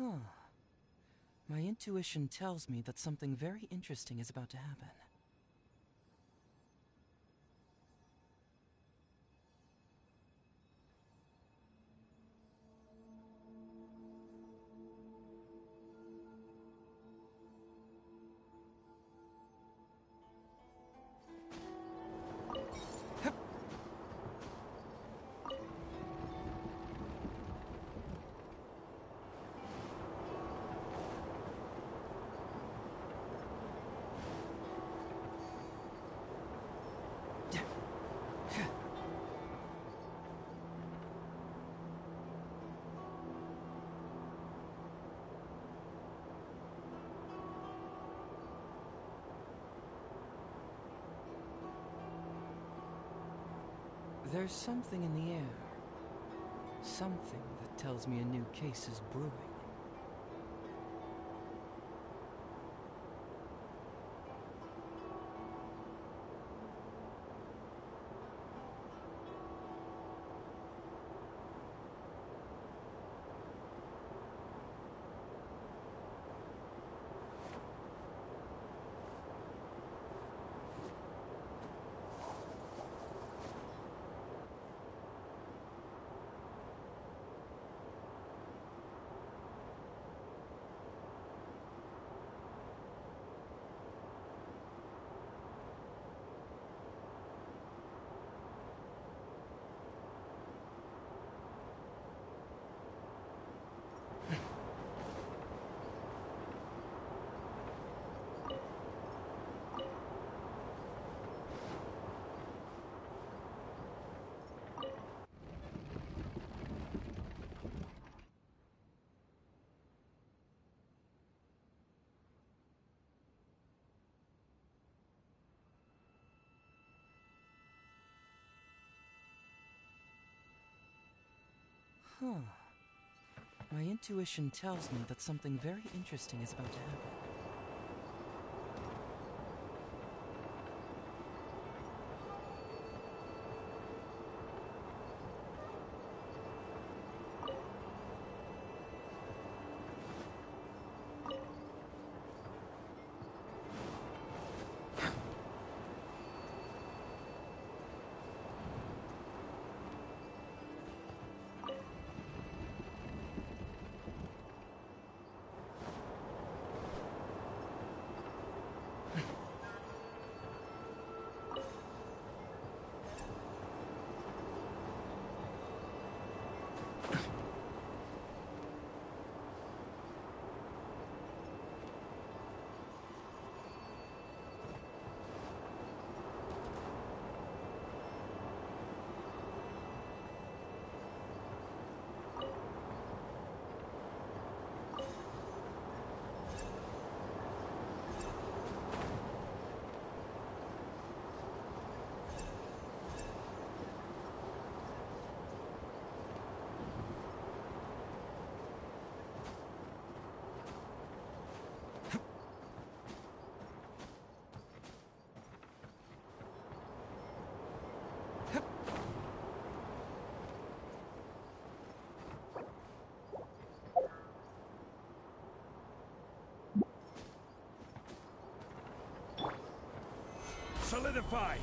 Huh. My intuition tells me that something very interesting is about to happen. There's something in the air. Something that tells me a new case is brewing. Huh. My intuition tells me that something very interesting is about to happen. Solidify!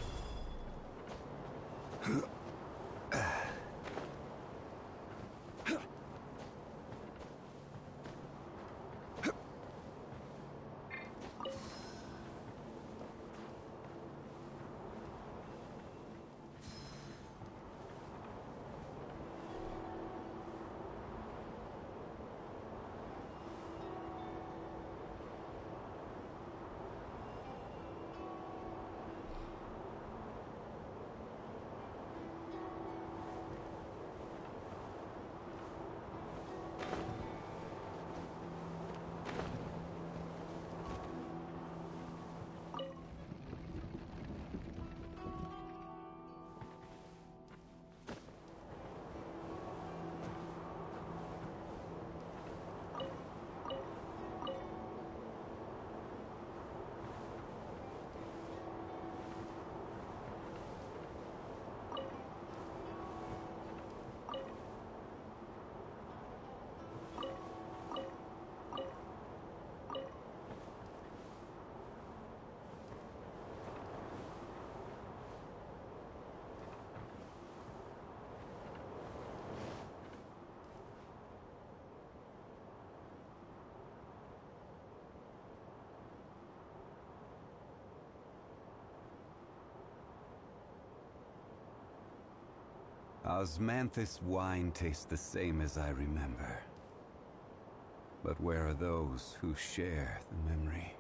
Osmanthus wine tastes the same as I remember. But where are those who share the memory?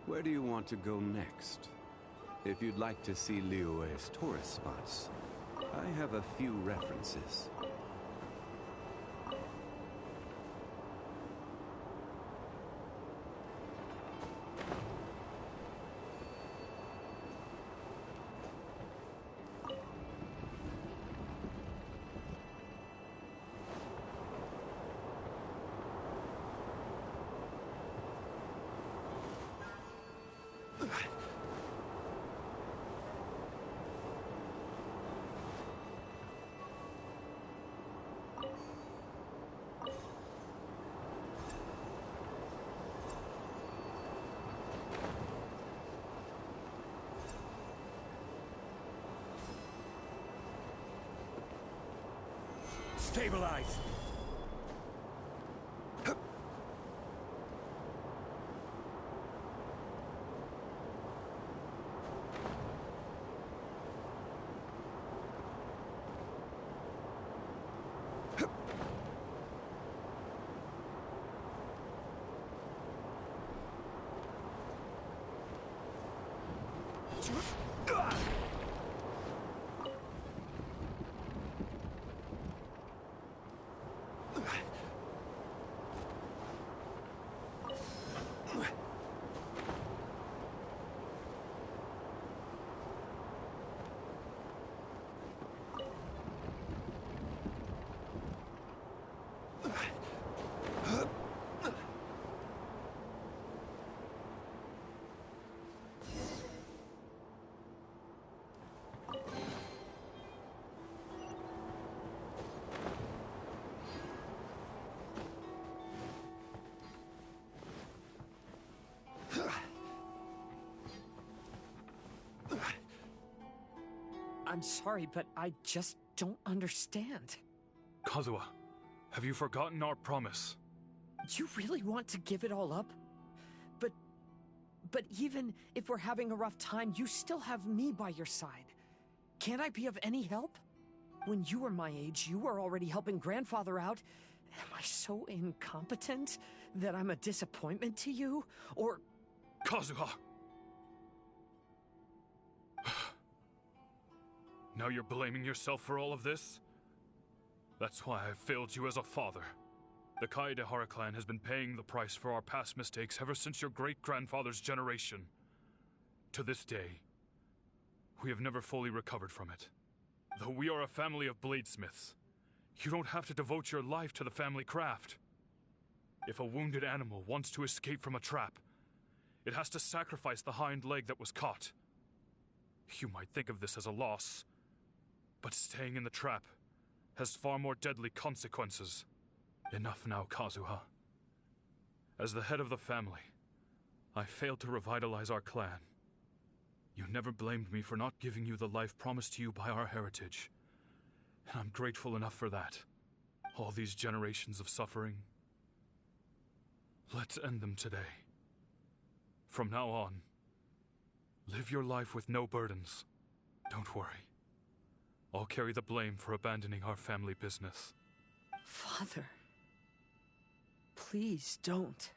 Where do you want to go next? If you'd like to see Liyue's tourist spots, I have a few references. Stabilize! I'm sorry, but I just don't understand. Kazuha, have you forgotten our promise? You really want to give it all up? But even if we're having a rough time, you still have me by your side. Can't I be of any help? When you were my age, you were already helping Grandfather out. Am I so incompetent that I'm a disappointment to you? Or... Kazuha! Now you're blaming yourself for all of this? That's why I failed you as a father. The Kaedehara clan has been paying the price for our past mistakes ever since your great-grandfather's generation. To this day, we have never fully recovered from it. Though we are a family of bladesmiths, you don't have to devote your life to the family craft. If a wounded animal wants to escape from a trap, it has to sacrifice the hind leg that was caught. You might think of this as a loss, but staying in the trap has far more deadly consequences. Enough now, Kazuha. As the head of the family, I failed to revitalize our clan. You never blamed me for not giving you the life promised to you by our heritage, and I'm grateful enough for that. All these generations of suffering, let's end them today. From now on, live your life with no burdens. Don't worry. I'll carry the blame for abandoning our family business. Father, please don't.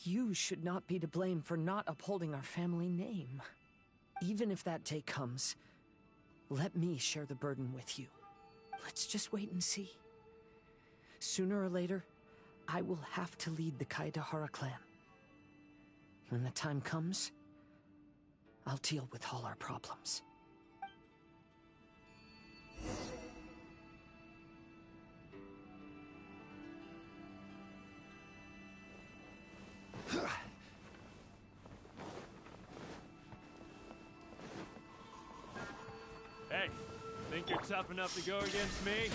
You should not be to blame for not upholding our family name. Even if that day comes, let me share the burden with you. Let's just wait and see. Sooner or later, I will have to lead the Kaedehara clan. When the time comes, I'll deal with all our problems. Tough enough to go against me?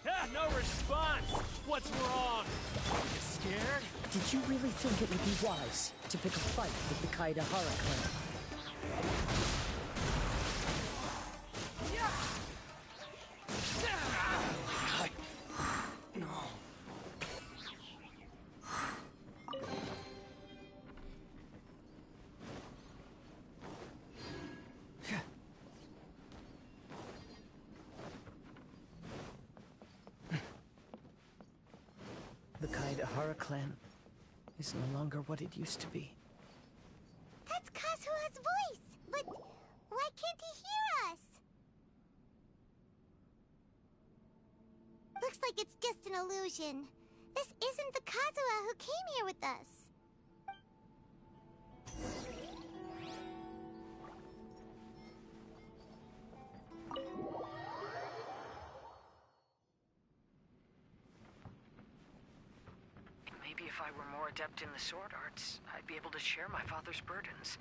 Ah, no response! What's wrong? You scared? Did you really think it would be wise to pick a fight with the Kaedahara clan? No. The Kaedahara clan is no longer what it used to be. That's Kazuha's voice! But why can't he hear us? Looks like it's just an illusion. This isn't the Kazuha who came here with us. Maybe if I were more adept in the sword arts, I'd be able to share my father's burdens.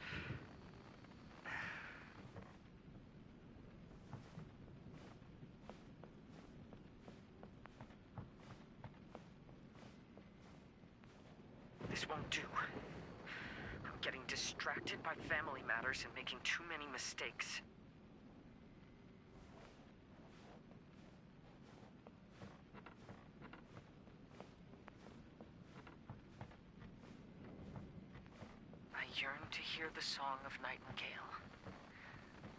This won't do. I'm getting distracted by family matters and making too many mistakes. I yearn to hear the song of Nightingale.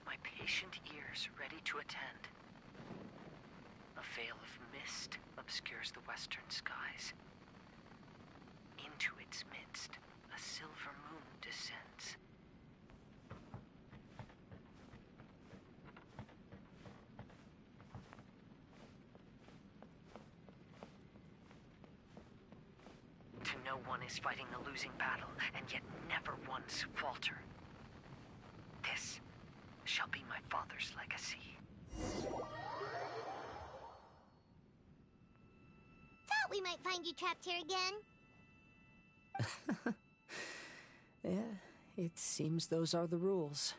My patient ears ready to attend. A veil of mist obscures the western skies. Into its midst, a silver moon descends. To know one is fighting the losing battle, and yet never once falter. This shall be my father's legacy. Thought we might find you trapped here again. Yeah, it seems those are the rules.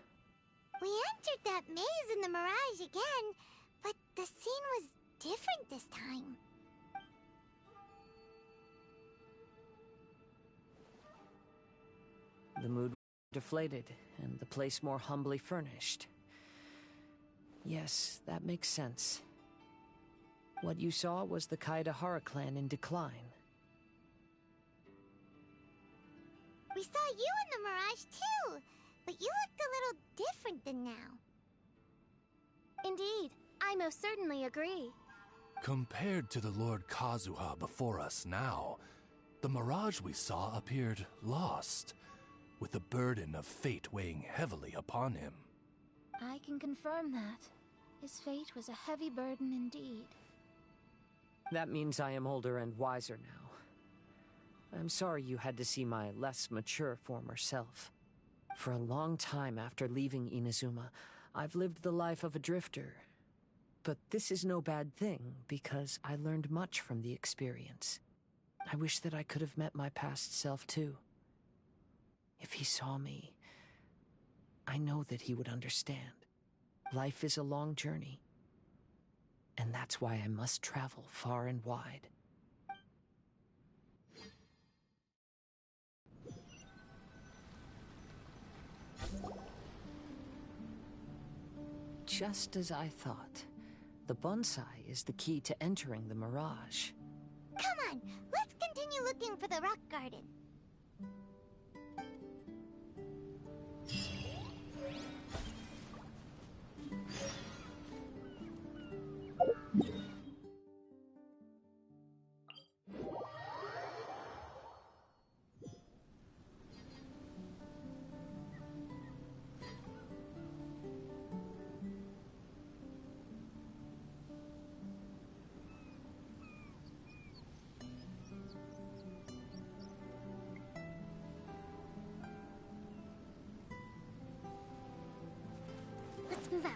We entered that maze in the Mirage again, but the scene was different this time. The mood deflated, and the place more humbly furnished. Yes, that makes sense. What you saw was the Kaedahara clan in decline. We saw you in the Mirage too, but you looked a little different than now. Indeed, I most certainly agree. Compared to the Lord Kazuha before us now, the mirage we saw appeared lost, with the burden of fate weighing heavily upon him. I can confirm that. His fate was a heavy burden indeed. That means I am older and wiser now. I'm sorry you had to see my less mature former self. For a long time after leaving Inazuma, I've lived the life of a drifter. But this is no bad thing, because I learned much from the experience. I wish that I could have met my past self too. If he saw me, I know that he would understand. Life is a long journey, and that's why I must travel far and wide. Just as I thought. The bonsai is the key to entering the Mirage. Come on, let's continue looking for the rock garden. Let's move out.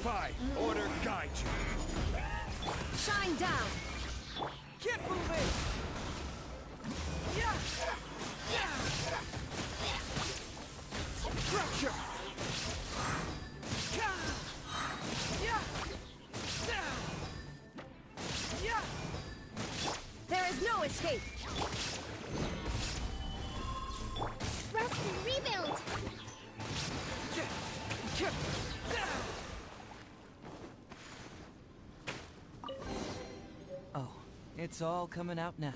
fight. Order guide you. Shine down! Keep moving! Structure! There is no escape! Rest and rebuild! Oh, it's all coming out now.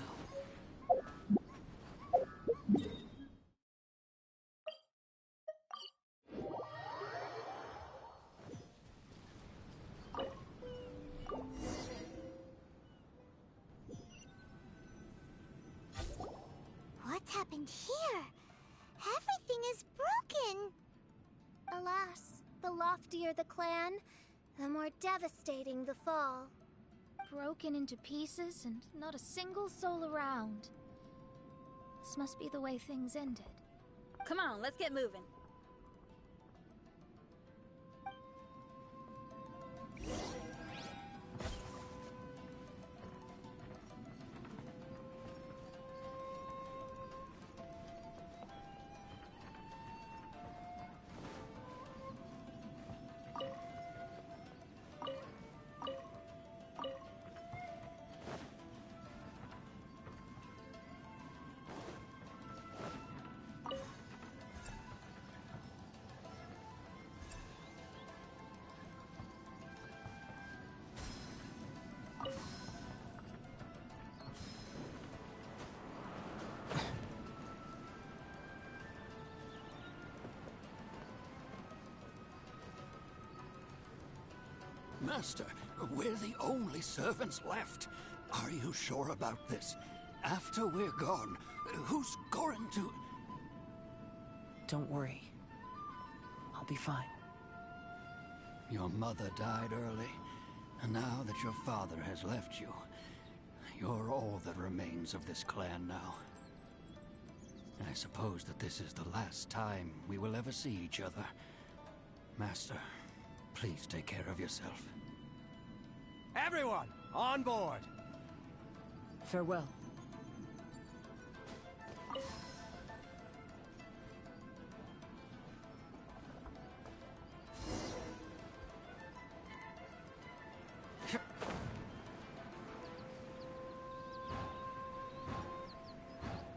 What's happened here? Everything is broken. Alas, the loftier the clan, the more devastating the fall. Broken into pieces and not a single soul around. This must be the way things ended. Come on, let's get moving. Master, we're the only servants left. Are you sure about this? After we're gone, who's going to... Don't worry. I'll be fine. Your mother died early, and now that your father has left you, you're all that remains of this clan now. I suppose that this is the last time we will ever see each other. Master, please take care of yourself. Everyone, on board! Farewell.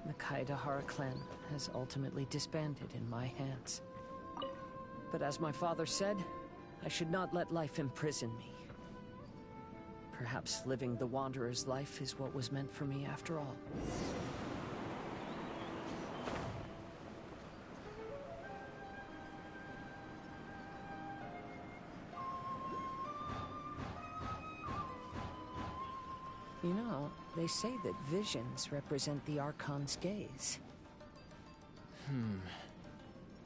The Kaedahara clan has ultimately disbanded in my hands. But as my father said, I should not let life imprison me. Perhaps living the Wanderer's life is what was meant for me after all. You know, they say that visions represent the Archon's gaze.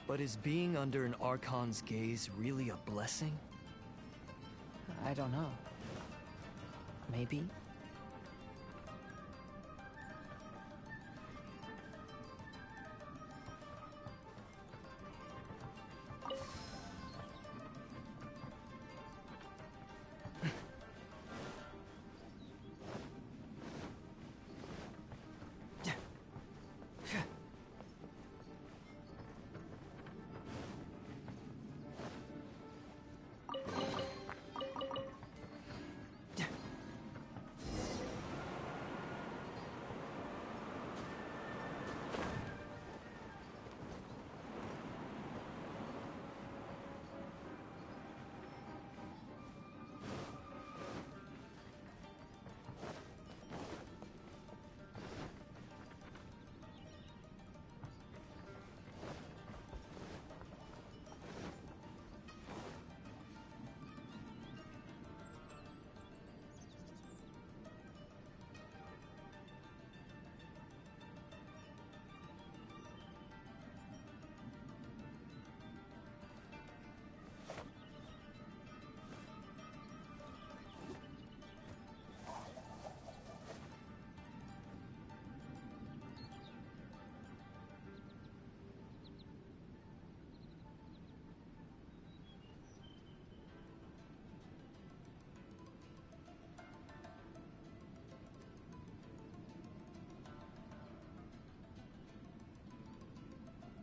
But is being under an Archon's gaze really a blessing? I don't know. Maybe.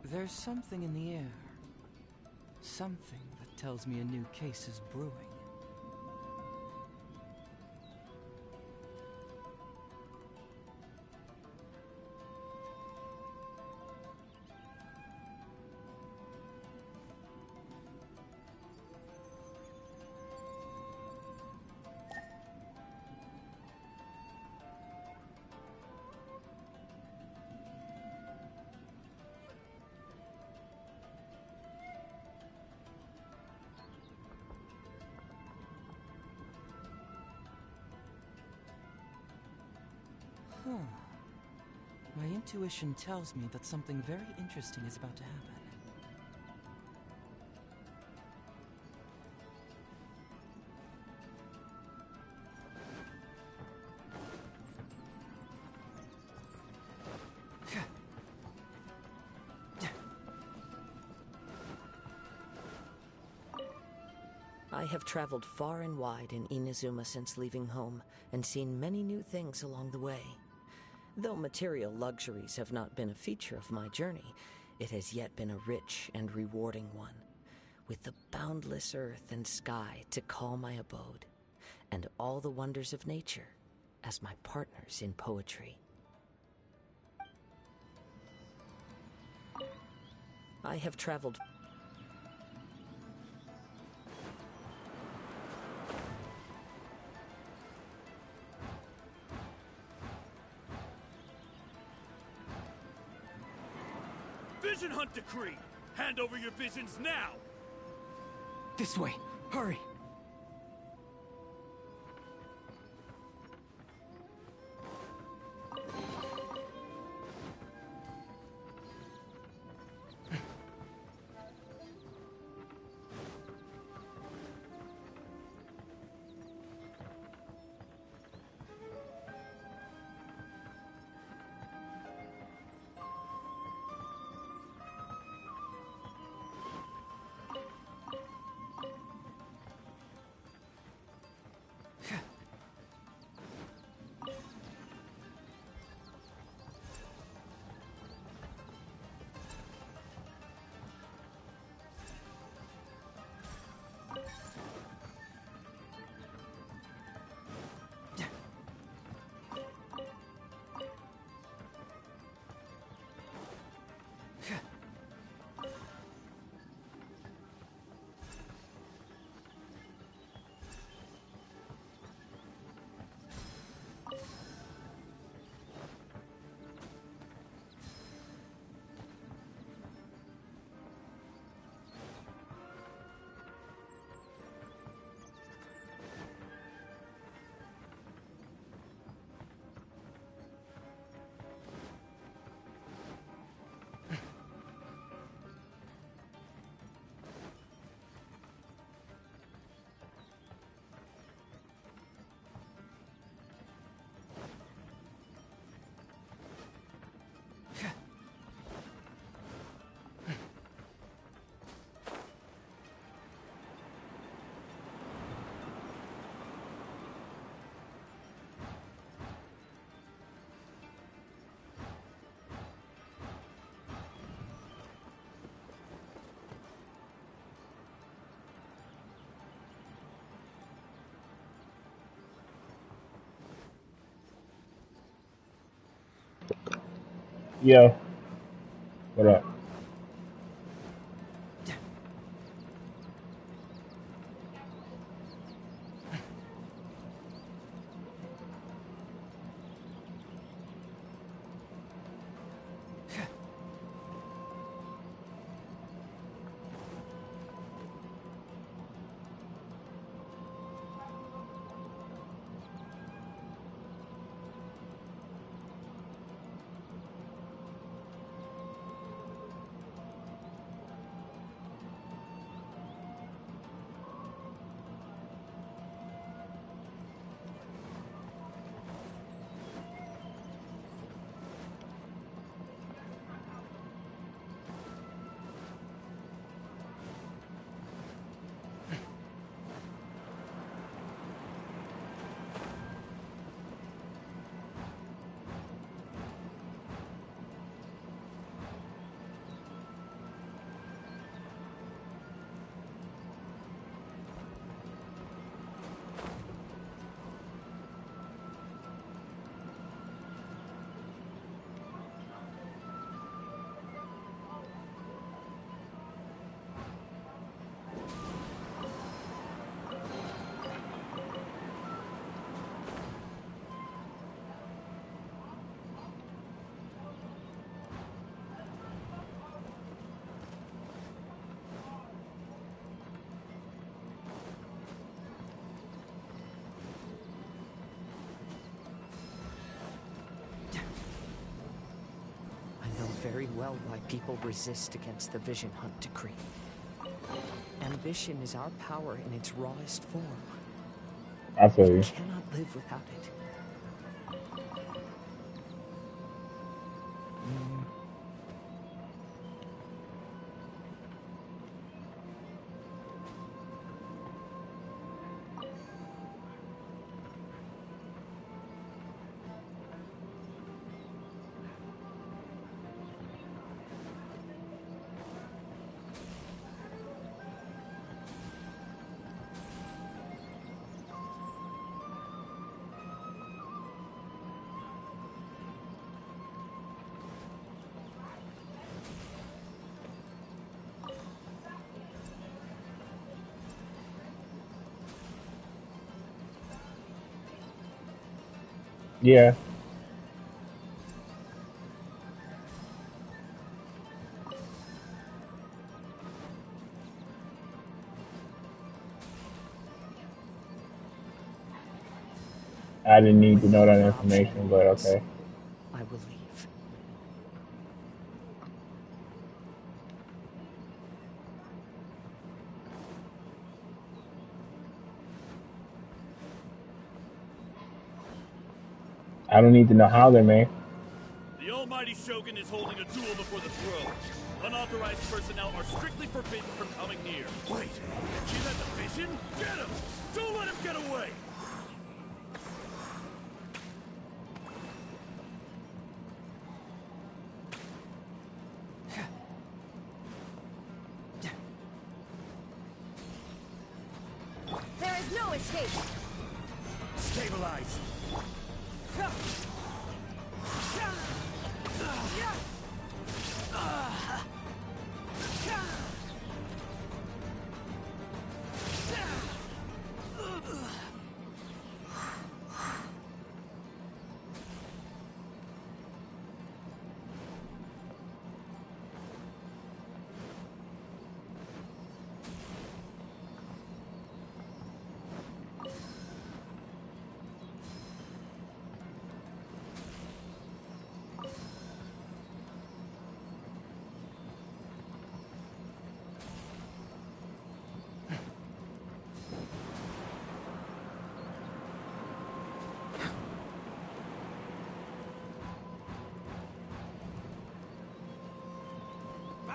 There's something in the air. Something that tells me a new case is brewing. Huh. My intuition tells me that something very interesting is about to happen. I have traveled far and wide in Inazuma since leaving home, and seen many new things along the way. Though material luxuries have not been a feature of my journey, it has yet been a rich and rewarding one, with the boundless earth and sky to call my abode, and all the wonders of nature as my partners in poetry. I have traveled Vision Hunt Decree! Hand over your visions now! This way! Hurry! Yo, what up? very well why people resist against the Vision Hunt decree. Ambition is our power in its rawest form. I feel We you. cannot live without it. Yeah. I didn't need to know that information, but okay. I will leave. I don't need to know how they're made. The Almighty Shogun is holding a duel before the throne. Unauthorized personnel are strictly forbidden from coming near. Wait, she has a vision? Get him! Don't let him get away! There is no escape. Stabilize!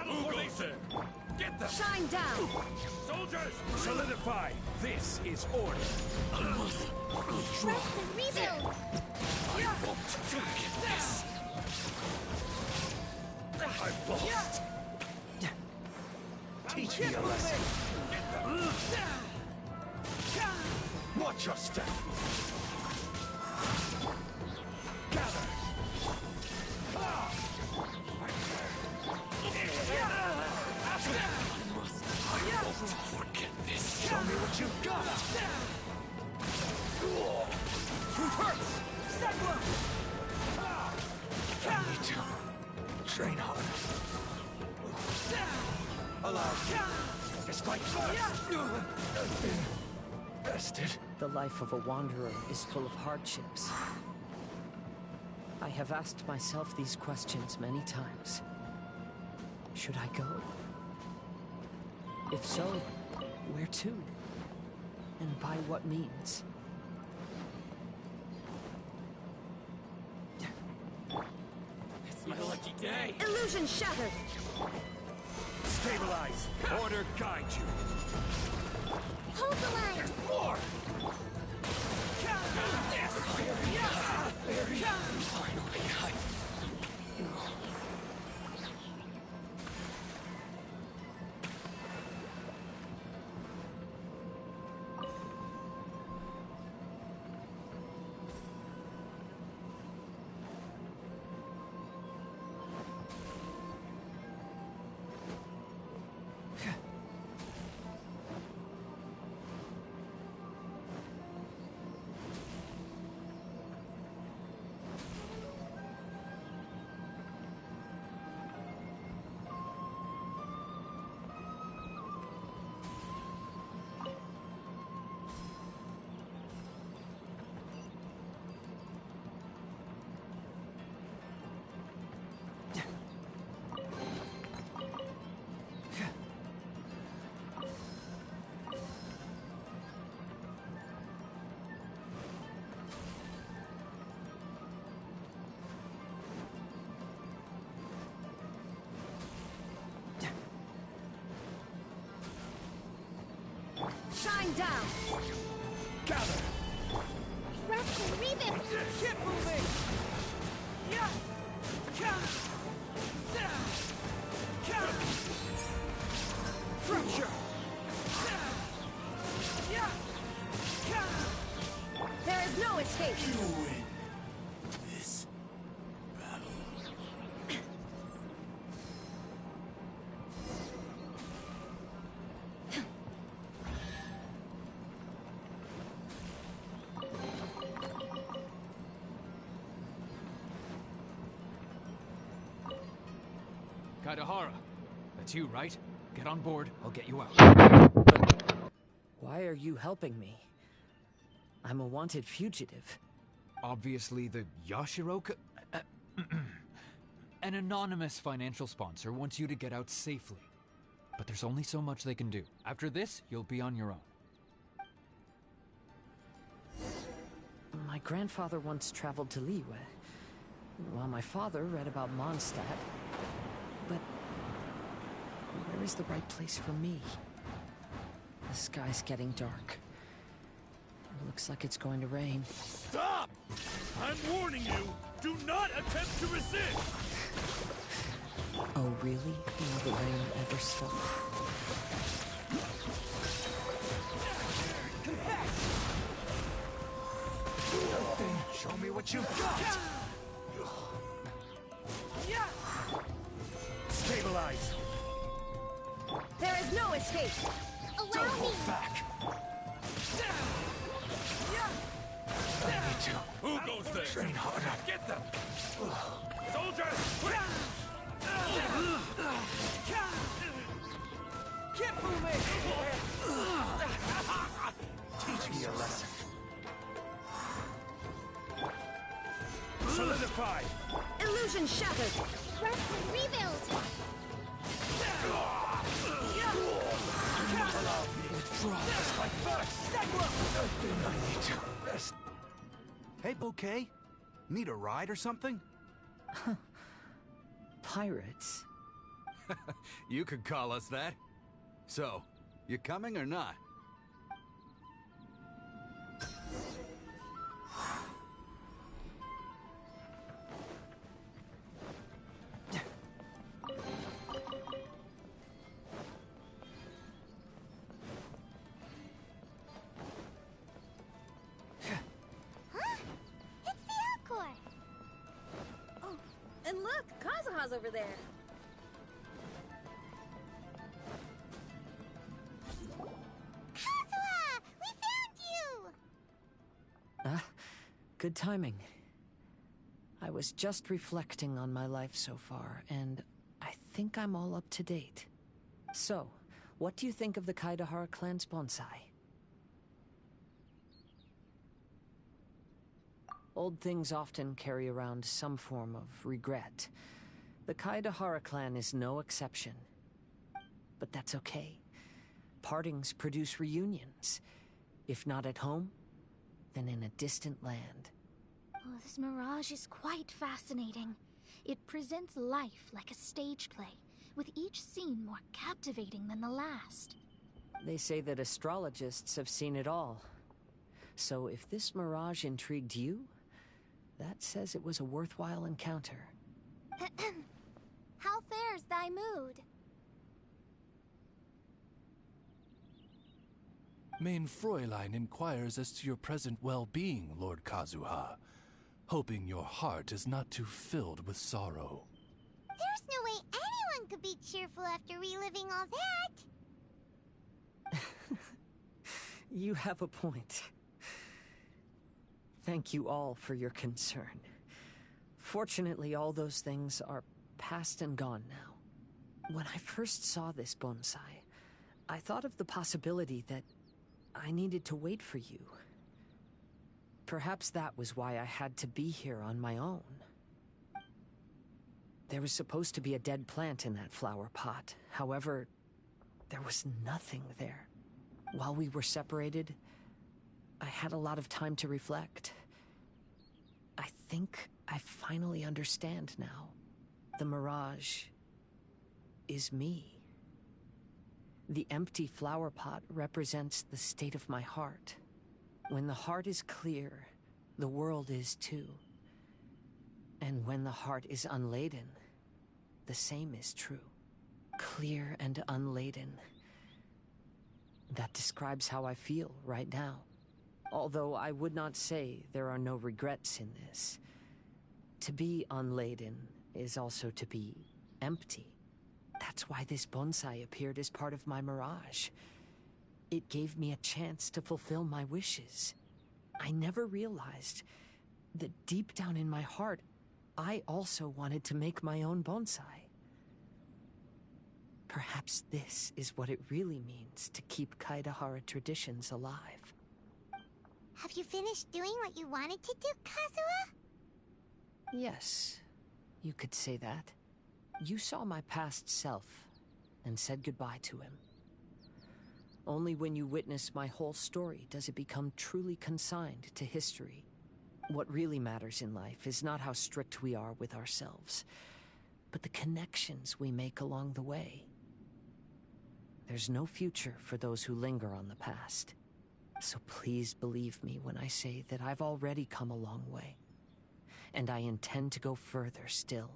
Who goes there? Get them! Shine down! Soldiers, solidify! This is order. I must withdraw. Rebuild! I won't forget this. I've lost. Teach me a lesson. Watch your step. Gather. I won't forget this. Show me what you've got. Fruit hurts. I need to train hard. Allow me. Despite I've been bested. The life of a wanderer is full of hardships. I have asked myself these questions many times. Should I go? If so, where to? And by what means? It's my lucky day. Illusion shattered. Stabilize. Order guide you. Hold the line! There's more! Finally, Stand down! Gather! Rest and rebuild! Keep moving! Yeah! Fracture! There is no escape! You win this battle. Kaidahara, that's you, right? Get on board, I'll get you out. Why are you helping me? I'm a wanted fugitive. Obviously the Yashiro... An anonymous financial sponsor wants you to get out safely. But there's only so much they can do. After this, you'll be on your own. My grandfather once traveled to Liyue, while my father read about Mondstadt. But where is the right place for me? The sky's getting dark. It looks like it's going to rain. Stop! I'm warning you! Do not attempt to resist! Oh, really? Will the rain ever stop? Show me what you've got! Stabilize! There is no escape! Allow me! Back! I need to. Who goes there? Train harder. Get them! Soldiers! Quick! Keep moving! Teach me a lesson. Solidify! Illusion shattered! Rest and rebuild! Allow me to withdraw as my first. I need to rest. Hey, Bouquet. Need a ride or something? Pirates? You could call us that. So, you coming or not? And look, Kazuha's over there. Kazuha! We found you! Ah, good timing. I was just reflecting on my life so far, and I think I'm all up to date. So, what do you think of the Kaidahara clan's bonsai? Old things often carry around some form of regret. The Kaidahara clan is no exception. But that's okay. Partings produce reunions. If not at home, then in a distant land. Oh, this mirage is quite fascinating. It presents life like a stage play, with each scene more captivating than the last. They say that astrologists have seen it all. So if this mirage intrigued you, that says it was a worthwhile encounter. How fares thy mood? Main Fräulein inquires as to your present well-being, Lord Kazuha, hoping your heart is not too filled with sorrow. There's no way anyone could be cheerful after reliving all that! You have a point. Thank you all for your concern. Fortunately, all those things are past and gone now. When I first saw this bonsai, I thought of the possibility that I needed to wait for you. Perhaps that was why I had to be here on my own. There was supposed to be a dead plant in that flower pot. However, there was nothing there. While we were separated, I had a lot of time to reflect. I think I finally understand now. The mirage is me. The empty flower pot represents the state of my heart. When the heart is clear, the world is too. And when the heart is unladen, the same is true. Clear and unladen. That describes how I feel right now. Although I would not say there are no regrets in this. To be unladen is also to be empty. That's why this bonsai appeared as part of my mirage. It gave me a chance to fulfill my wishes. I never realized that deep down in my heart, I also wanted to make my own bonsai. Perhaps this is what it really means to keep Kaedahara traditions alive. Have you finished doing what you wanted to do, Kazuha? Yes, you could say that. You saw my past self and said goodbye to him. Only when you witness my whole story does it become truly consigned to history. What really matters in life is not how strict we are with ourselves, but the connections we make along the way. There's no future for those who linger on the past. So please believe me when I say that I've already come a long way. And I intend to go further still.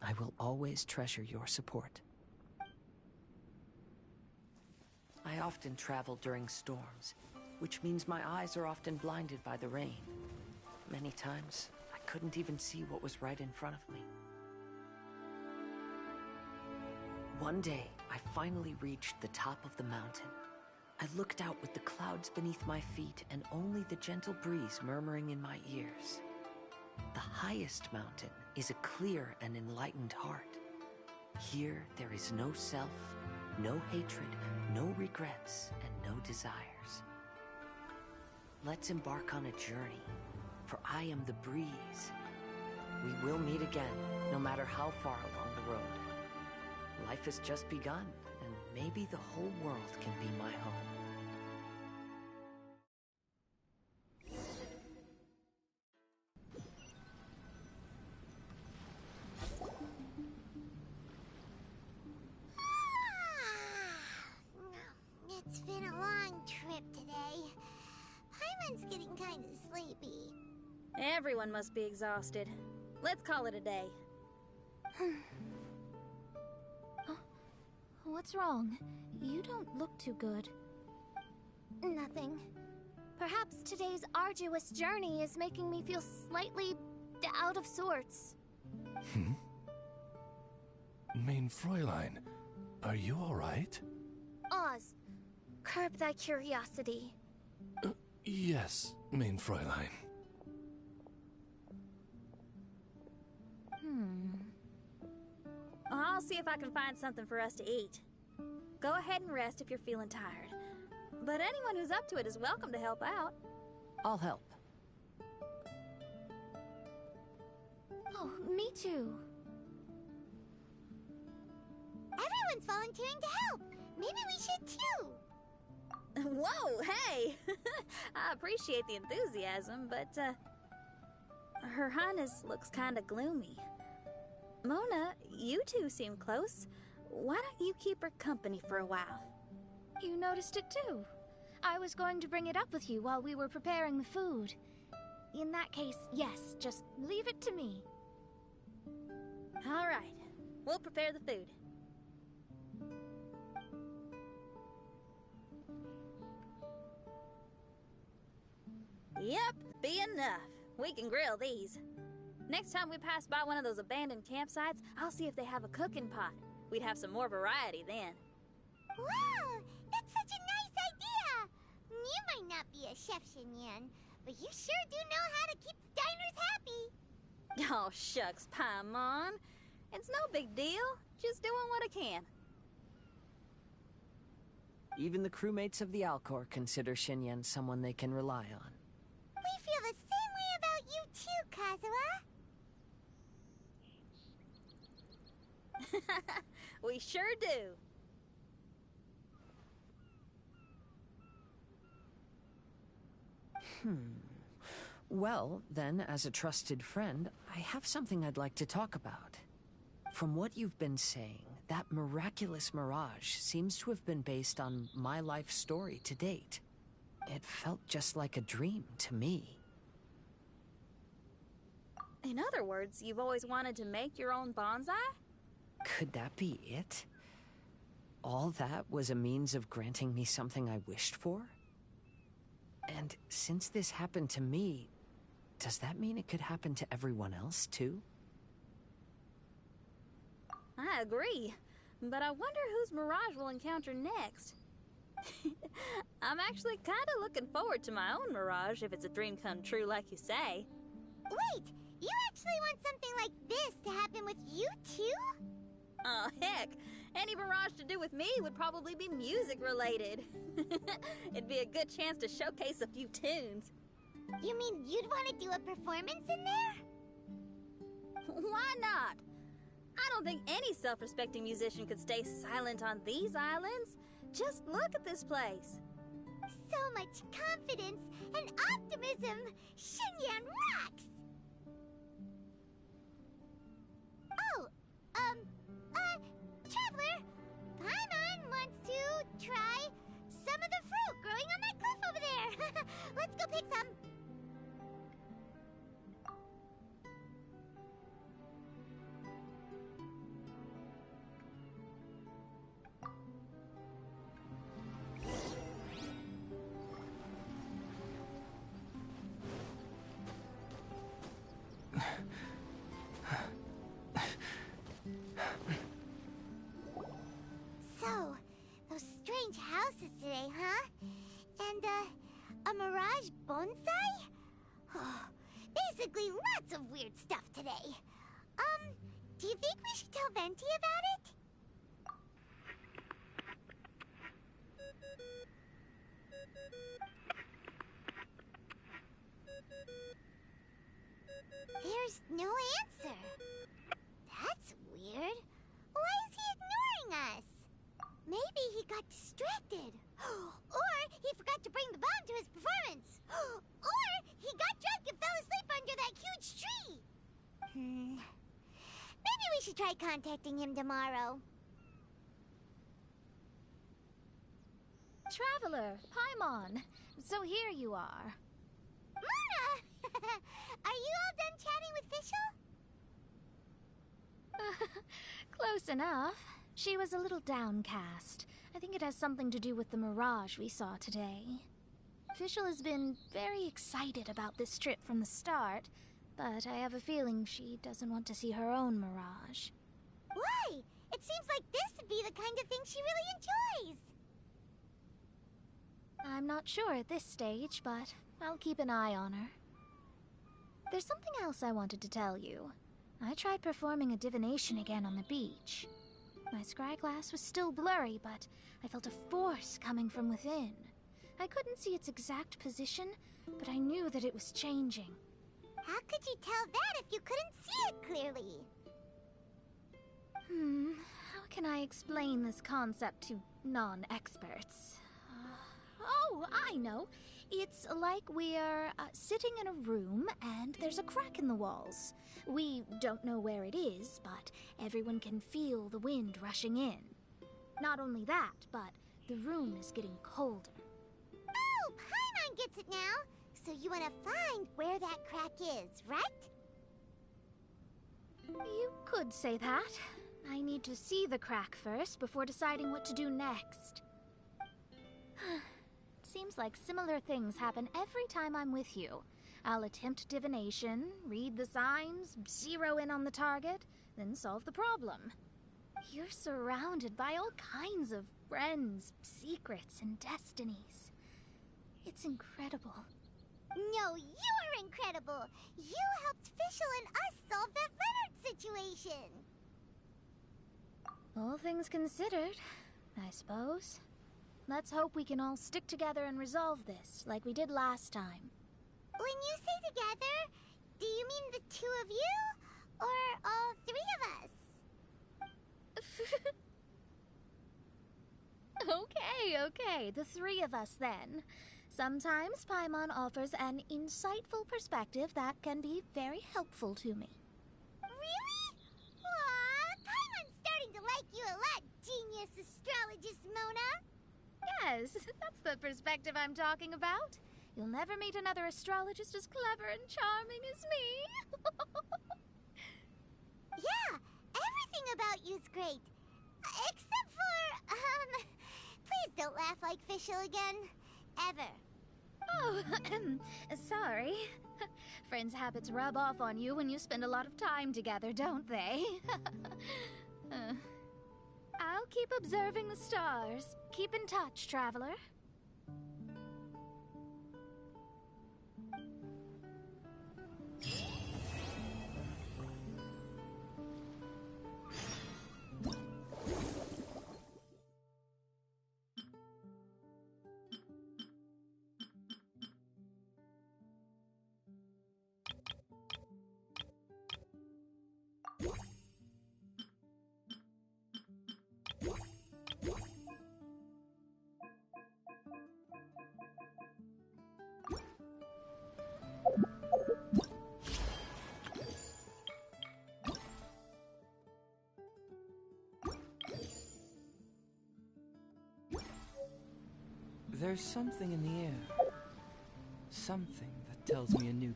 I will always treasure your support. I often travel during storms, which means my eyes are often blinded by the rain. Many times, I couldn't even see what was right in front of me. One day, I finally reached the top of the mountain. I looked out with the clouds beneath my feet and only the gentle breeze murmuring in my ears. The highest mountain is a clear and enlightened heart. Here, there is no self, no hatred, no regrets, and no desires. Let's embark on a journey, for I am the breeze. We will meet again, no matter how far along the road. Life has just begun, and maybe the whole world can be my home. It's been a long trip today. Paimon's getting kind of sleepy. Everyone must be exhausted. Let's call it a day. What's wrong? You don't look too good. Nothing. Perhaps today's arduous journey is making me feel slightly out of sorts. Main Fräulein, are you alright? Oz, curb thy curiosity. Yes, Main Fräulein. I'll see if I can find something for us to eat. Go ahead and rest if you're feeling tired. But anyone who's up to it is welcome to help out. I'll help. Oh, me too. Everyone's volunteering to help. Maybe we should too. Whoa, hey! I appreciate the enthusiasm, but, Her Highness looks kinda gloomy. Mona, you two seem close. Why don't you keep her company for a while? You noticed it too. I was going to bring it up with you while we were preparing the food. In that case, yes, just leave it to me. All right, we'll prepare the food. Yep, be enough. We can grill these. Next time we pass by one of those abandoned campsites, I'll see if they have a cooking pot. We'd have some more variety then. Wow, that's such a nice idea. You might not be a chef, Xinyan, but you sure do know how to keep the diners happy. Oh, shucks, Paimon. It's no big deal. Just doing what I can. Even the crewmates of the Alcor consider Xinyan someone they can rely on. We feel the same way about you too, Kazuha. We sure do. Well, then, as a trusted friend, I have something I'd like to talk about. From what you've been saying, that miraculous mirage seems to have been based on my life story to date. It felt just like a dream to me. In other words, you've always wanted to make your own bonsai? Could that be it? All that was a means of granting me something I wished for? And since this happened to me, does that mean it could happen to everyone else, too? I agree, but I wonder whose mirage we'll encounter next. I'm actually kind of looking forward to my own mirage if it's a dream come true like you say. Wait, you actually want something like this to happen with you too? Oh, heck. Any mirage to do with me would probably be music related. It'd be a good chance to showcase a few tunes. You mean you'd want to do a performance in there? Why not? I don't think any self-respecting musician could stay silent on these islands. Just look at this place. So much confidence and optimism. Xinyan rocks! Oh, Traveler, Paimon wants to try some of the fruit growing on that cliff over there. Let's go pick some. So, those strange houses today, huh? And, a mirage bonsai? Oh, basically lots of weird stuff today. Do you think we should tell Venti about it? There's no answer. That's weird. Why is he ignoring us? Maybe he got distracted. Or he forgot to bring the bomb to his performance. Or he got drunk and fell asleep under that huge tree. Maybe we should try contacting him tomorrow. Traveler, Paimon. So here you are. Mona! Are you all done chatting with Fischl? Close enough. She was a little downcast. I think it has something to do with the mirage we saw today. Fischl has been very excited about this trip from the start, but I have a feeling she doesn't want to see her own mirage. Why? It seems like this would be the kind of thing she really enjoys. I'm not sure at this stage, but I'll keep an eye on her. There's something else I wanted to tell you. I tried performing a divination again on the beach. My scryglass was still blurry, but I felt a force coming from within. I couldn't see its exact position, but I knew that it was changing. How could you tell that if you couldn't see it clearly? How can I explain this concept to non-experts? Oh, I know. It's like we're sitting in a room and there's a crack in the walls. We don't know where it is, but everyone can feel the wind rushing in. Not only that, but the room is getting colder. Oh, Paimon gets it now. So you want to find where that crack is, right? You could say that. I need to see the crack first before deciding what to do next. Seems like similar things happen every time I'm with you. I'll attempt divination, read the signs, zero in on the target, then solve the problem. You're surrounded by all kinds of friends, secrets, and destinies. It's incredible. No, you're incredible! You helped Fischl and us solve that Leonard situation! All things considered, I suppose. Let's hope we can all stick together and resolve this, like we did last time. When you say together, do you mean the two of you? Or all three of us? Okay, the three of us then. Sometimes Paimon offers an insightful perspective that can be very helpful to me. Really? Aw, like you a lot, genius astrologist Mona. Yes, that's the perspective I'm talking about. You'll never meet another astrologist as clever and charming as me. Yeah, everything about you's great. Except for, please don't laugh like Fischl again. Ever. Oh, sorry. Friends' habits rub off on you when you spend a lot of time together, don't they? I'll keep observing the stars. Keep in touch, traveler. There's something in the air. Something that tells me a new...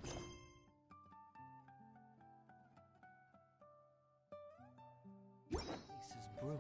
Place is brewing.